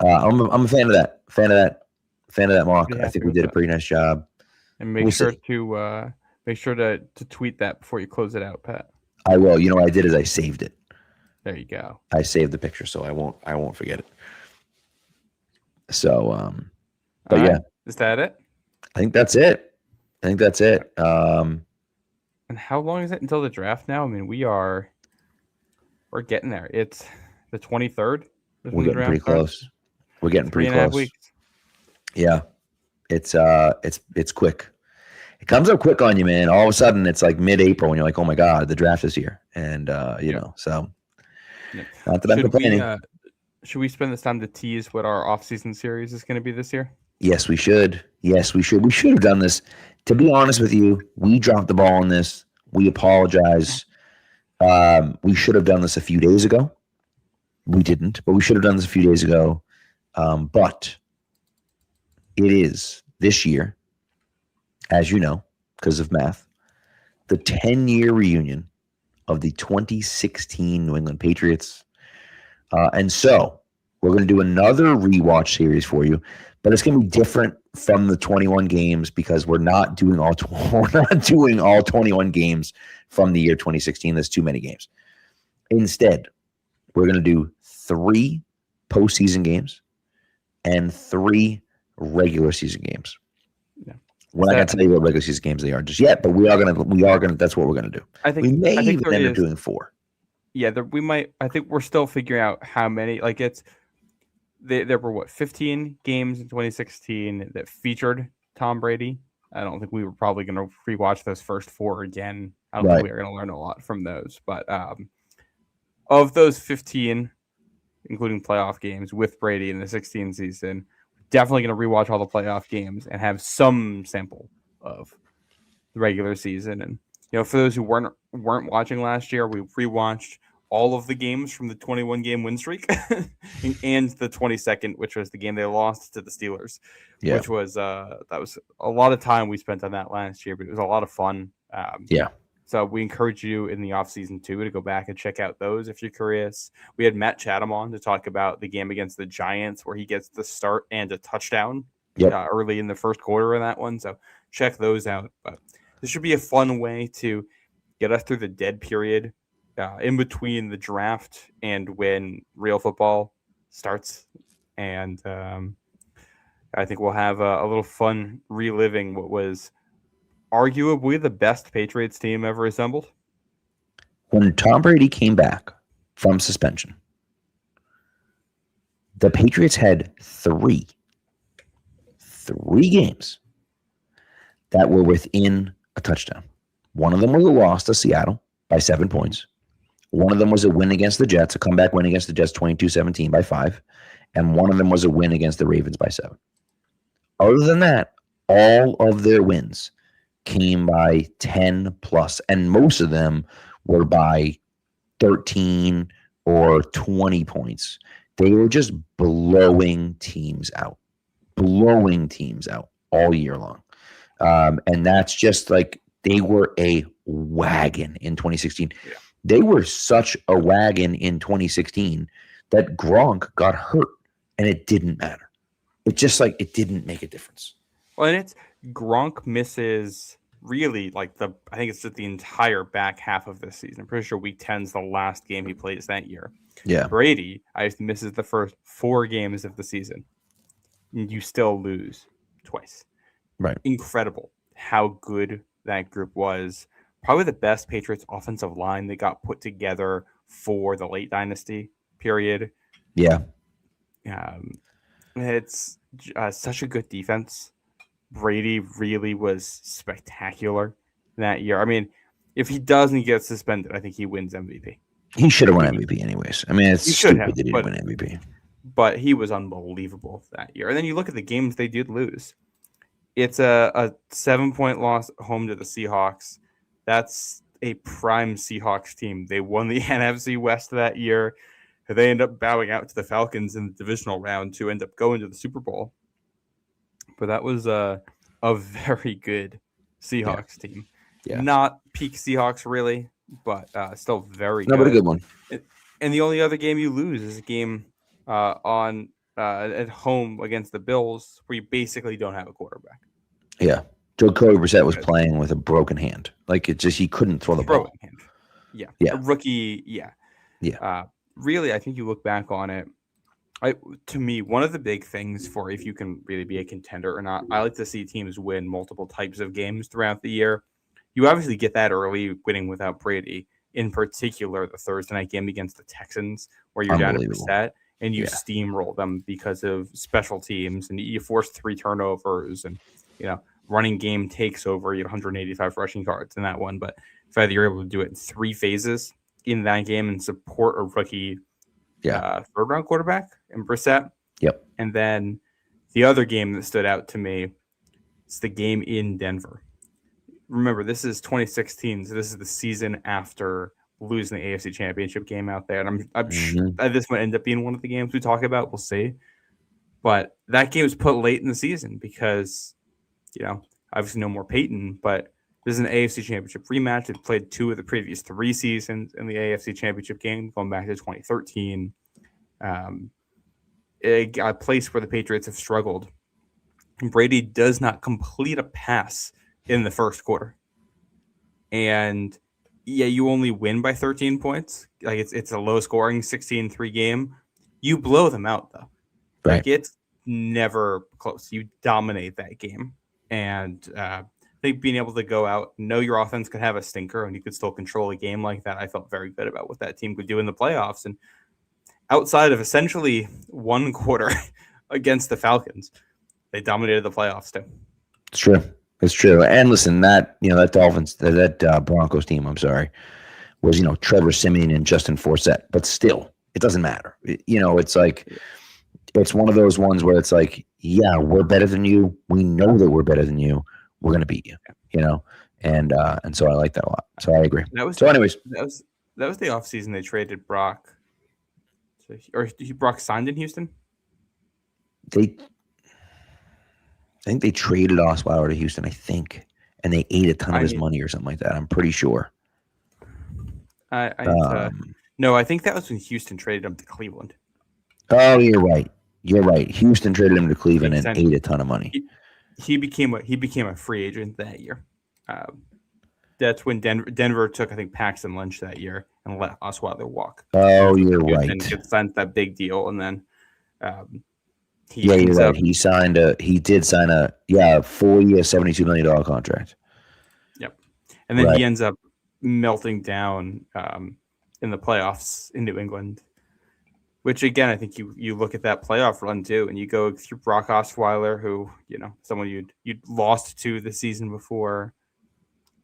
I'm a fan of that. Fan of that mock. I think we did a pretty nice job. And make sure to tweet that before you close it out, Pat. I will. You know what I did is I saved it. There you go. I saved the picture, so I won't forget it. So, but yeah, is that it? I think that's it. And how long is it until the draft now? I mean, we're getting there. It's the 23rd. We're getting pretty close. We're getting pretty close. 3.5 weeks. Yeah, it's quick. It comes up quick on you, man. All of a sudden, it's like mid-April, and you're like, "Oh my god, the draft is here!" And you know, so not that I'm complaining. Should we spend this time to tease what our off-season series is going to be this year? Yes, we should. We should have done this. To be honest with you, we dropped the ball on this. We apologize. We should have done this a few days ago. We didn't, but we should have done this a few days ago. But it is this year, as you know, because of math, the 10-year reunion of the 2016 New England Patriots. And so we're going to do another rewatch series for you, but it's going to be different from the 21 games because we're not doing all 21 games from the year 2016. There's too many games. Instead, we're going to do 3 postseason games and 3 regular season games. Yeah. We're not going to tell you what regular season games they are just yet, but we are going to. That's what we're going to do. I think we may even end up doing 4. Yeah, we might. I think we're still figuring out how many. Like there were 15 games in 2016 that featured Tom Brady. I don't think we were probably going to rewatch those first 4 again. I don't think we are going to learn a lot from those. But of those 15, including playoff games with Brady in the 16 season, definitely going to rewatch all the playoff games and have some sample of the regular season. And for those who weren't watching last year, we rewatched all of the games from the 21-game win streak and the 22nd, which was the game they lost to the Steelers, which was that was a lot of time we spent on that last year, but it was a lot of fun. So we encourage you in the offseason too to go back and check out those if you're curious. We had Matt Chatham on to talk about the game against the Giants where he gets the start and a touchdown early in the first quarter in that one. So check those out. But this should be a fun way to get us through the dead period in between the draft and when real football starts. And I think we'll have a little fun reliving what was arguably the best Patriots team ever assembled. When Tom Brady came back from suspension, the Patriots had 3 games that were within a touchdown. One of them was a loss to Seattle by 7 points. One of them was a win against the Jets, a comeback win against the Jets 22-17 by 5. And one of them was a win against the Ravens by 7. Other than that, all of their wins came by 10 plus, and most of them were by 13 or 20 points. They were just blowing teams out all year long. And that's just like they were a wagon in 2016. Yeah. They were such a wagon in 2016 that Gronk got hurt, and it didn't matter. It just it didn't make a difference. Well, and it's Gronk misses really I think it's just the entire back half of this season. I'm pretty sure week 10 is the last game he plays that year. Yeah. Brady, misses the first 4 games of the season. You still lose twice. Right. Incredible how good that group was. Probably the best Patriots offensive line that got put together for the late dynasty period. Yeah. It's such a good defense. Brady really was spectacular that year. I mean, if he doesn't get suspended, I think he wins MVP. He should have won MVP anyways. I mean, it's stupid that he didn't win MVP. but he was unbelievable that year. And then you look at the games they did lose. It's a 7-point loss home to the Seahawks. That's a prime Seahawks team. They won the NFC West that year. They end up bowing out to the Falcons in the divisional round to end up going to the Super Bowl. But that was a very good Seahawks team. Yeah. Not peak Seahawks, really, but still very good. No, but a good one. And the only other game you lose is a game at home against the Bills where you basically don't have a quarterback. Yeah. Jacoby Brissett was playing with a broken hand. Like, it just, he couldn't throw the ball. Hand. Yeah. Yeah. A rookie. Yeah. Yeah. Really, I think you look back on it. To me, one of the big things for if you can really be a contender or not, I like to see teams win multiple types of games throughout the year. You obviously get that early winning without Brady, in particular the Thursday night game against the Texans, where you're down to Brissett and you steamroll them because of special teams and you force 3 turnovers and, running game takes over. You have 185 rushing yards in that one. But if either you're able to do it in 3 phases in that game and support a rookie third-round quarterback in Brissett. Yep. And then the other game that stood out to me is the game in Denver. Remember, this is 2016, so this is the season after losing the AFC Championship game out there. And I'm sure this might end up being one of the games we talk about. We'll see. But that game was put late in the season because, obviously no more Peyton, but this is an AFC Championship rematch. They played 2 of the previous 3 seasons in the AFC Championship game, going back to 2013. A place where the Patriots have struggled. Brady does not complete a pass in the first quarter. And, you only win by 13 points. Like, it's a low-scoring 16-3 game. You blow them out, though. Right. Like, it's never close. You dominate that game. And I think being able to go out, know your offense could have a stinker, and you could still control a game like that, I felt very good about what that team could do in the playoffs. And outside of essentially 1 quarter against the Falcons, they dominated the playoffs too. It's true. It's true. And listen, that Dolphins, that Broncos team, I'm sorry, was, Trevor Siemian and Justin Forsett. But still, it doesn't matter. It's like, it's one of those ones where it's like, yeah, we're better than you. We know that we're better than you. We're going to beat you, And so I like that a lot. So I agree. That was the offseason they traded Brock. Or Brock signed in Houston? I think they traded Osweiler to Houston, and they ate a ton of his money or something like that. I'm pretty sure. No, I think that was when Houston traded him to Cleveland. Oh, you're right. Houston traded him to Cleveland and ate a ton of money. He became a free agent that year. That's when Denver took, I think, Paxton Lynch that year and let Osweiler walk. Oh, you're right. And signed that big deal, and then you're right. He did sign a 4-year, $72 million contract. Yep. And then he ends up melting down in the playoffs in New England, which again, I think you look at that playoff run too, and you go through Brock Osweiler, who, someone you'd lost to the season before,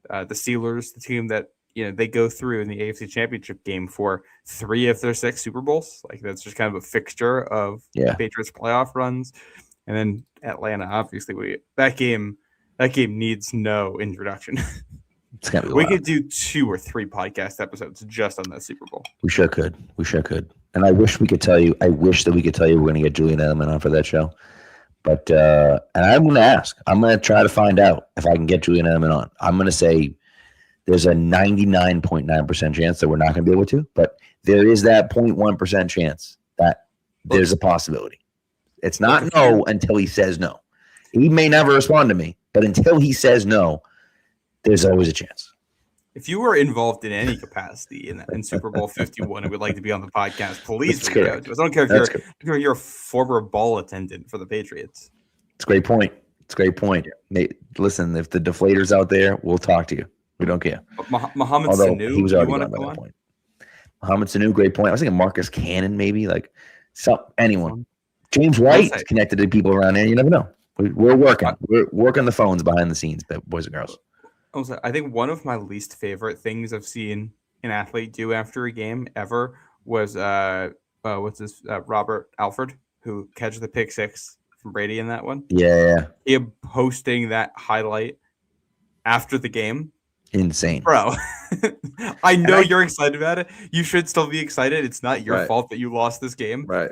the Steelers, the team that, they go through in the AFC Championship game for 3 of their 6 Super Bowls. Like, that's just kind of a fixture of Patriots playoff runs. And then Atlanta, obviously, that game needs no introduction. We could do 2 or 3 podcast episodes just on that Super Bowl. We sure could. And I wish we could tell you. I wish that we could tell you we're going to get Julian Edelman on for that show. But and I'm going to ask. I'm going to try to find out if I can get Julian Edelman on. I'm going to say there's a 99.9% chance that we're not going to be able to, but there is that 0.1% chance that there's a possibility. It's not no until he says no. He may never respond to me, but until he says no, there's always a chance. If you were involved in any capacity in Super Bowl 51 and would like to be on the podcast, please reach out to us. I don't care if you're a former ball attendant for the Patriots. It's a great point. Listen, if the deflator's out there, we'll talk to you. We don't care. Mohamed Sanu, he was already gone by that point. Mohamed Sanu, great point. I was thinking Marcus Cannon, maybe anyone. James White's connected to people around there. You never know. We're working. We're working the phones behind the scenes, boys and girls. I think one of my least favorite things I've seen an athlete do after a game ever was what's this? Robert Alford, who catches the pick six from Brady in that one. Yeah. Him posting that highlight after the game. Insane. Bro, I know you're excited about it. You should still be excited. It's not your fault that you lost this game. Right.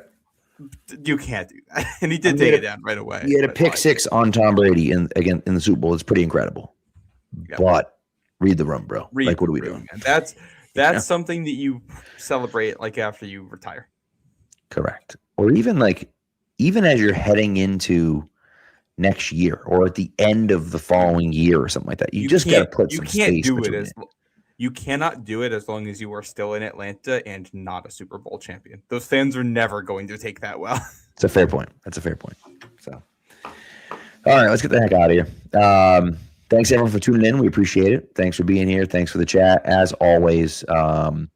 You can't do that. And he did take it down right away. He had a pick six on Tom Brady in the Super Bowl. It's pretty incredible. Yeah. But read the room, bro. What are we doing? That's something that you celebrate like after you retire. Correct. Or even as you're heading into next year or at the end of the following year or something like that. You just got to put some space between it. You cannot do it as long as you are still in Atlanta and not a Super Bowl champion. Those fans are never going to take that well. It's a fair point. That's a fair point. So, all right, let's get the heck out of here. Thanks everyone for tuning in. We appreciate it. Thanks for being here. Thanks for the chat as always. And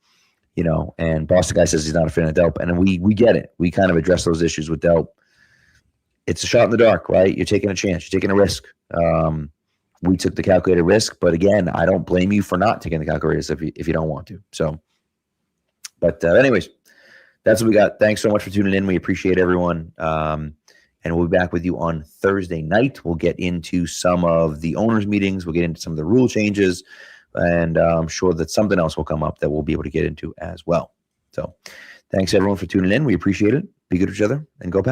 Boston Guy says he's not a fan of Delp, and we get it. We kind of address those issues with Delp. It's a shot in the dark, right? You're taking a chance. You're taking a risk. We took the calculated risk, but again, I don't blame you for not taking the calculated risk if you don't want to. So, but anyways, that's what we got. Thanks so much for tuning in. We appreciate everyone. And we'll be back with you on Thursday night. We'll get into some of the owners' meetings. We'll get into some of the rule changes. And I'm sure that something else will come up that we'll be able to get into as well. So thanks, everyone, for tuning in. We appreciate it. Be good to each other and go Pats.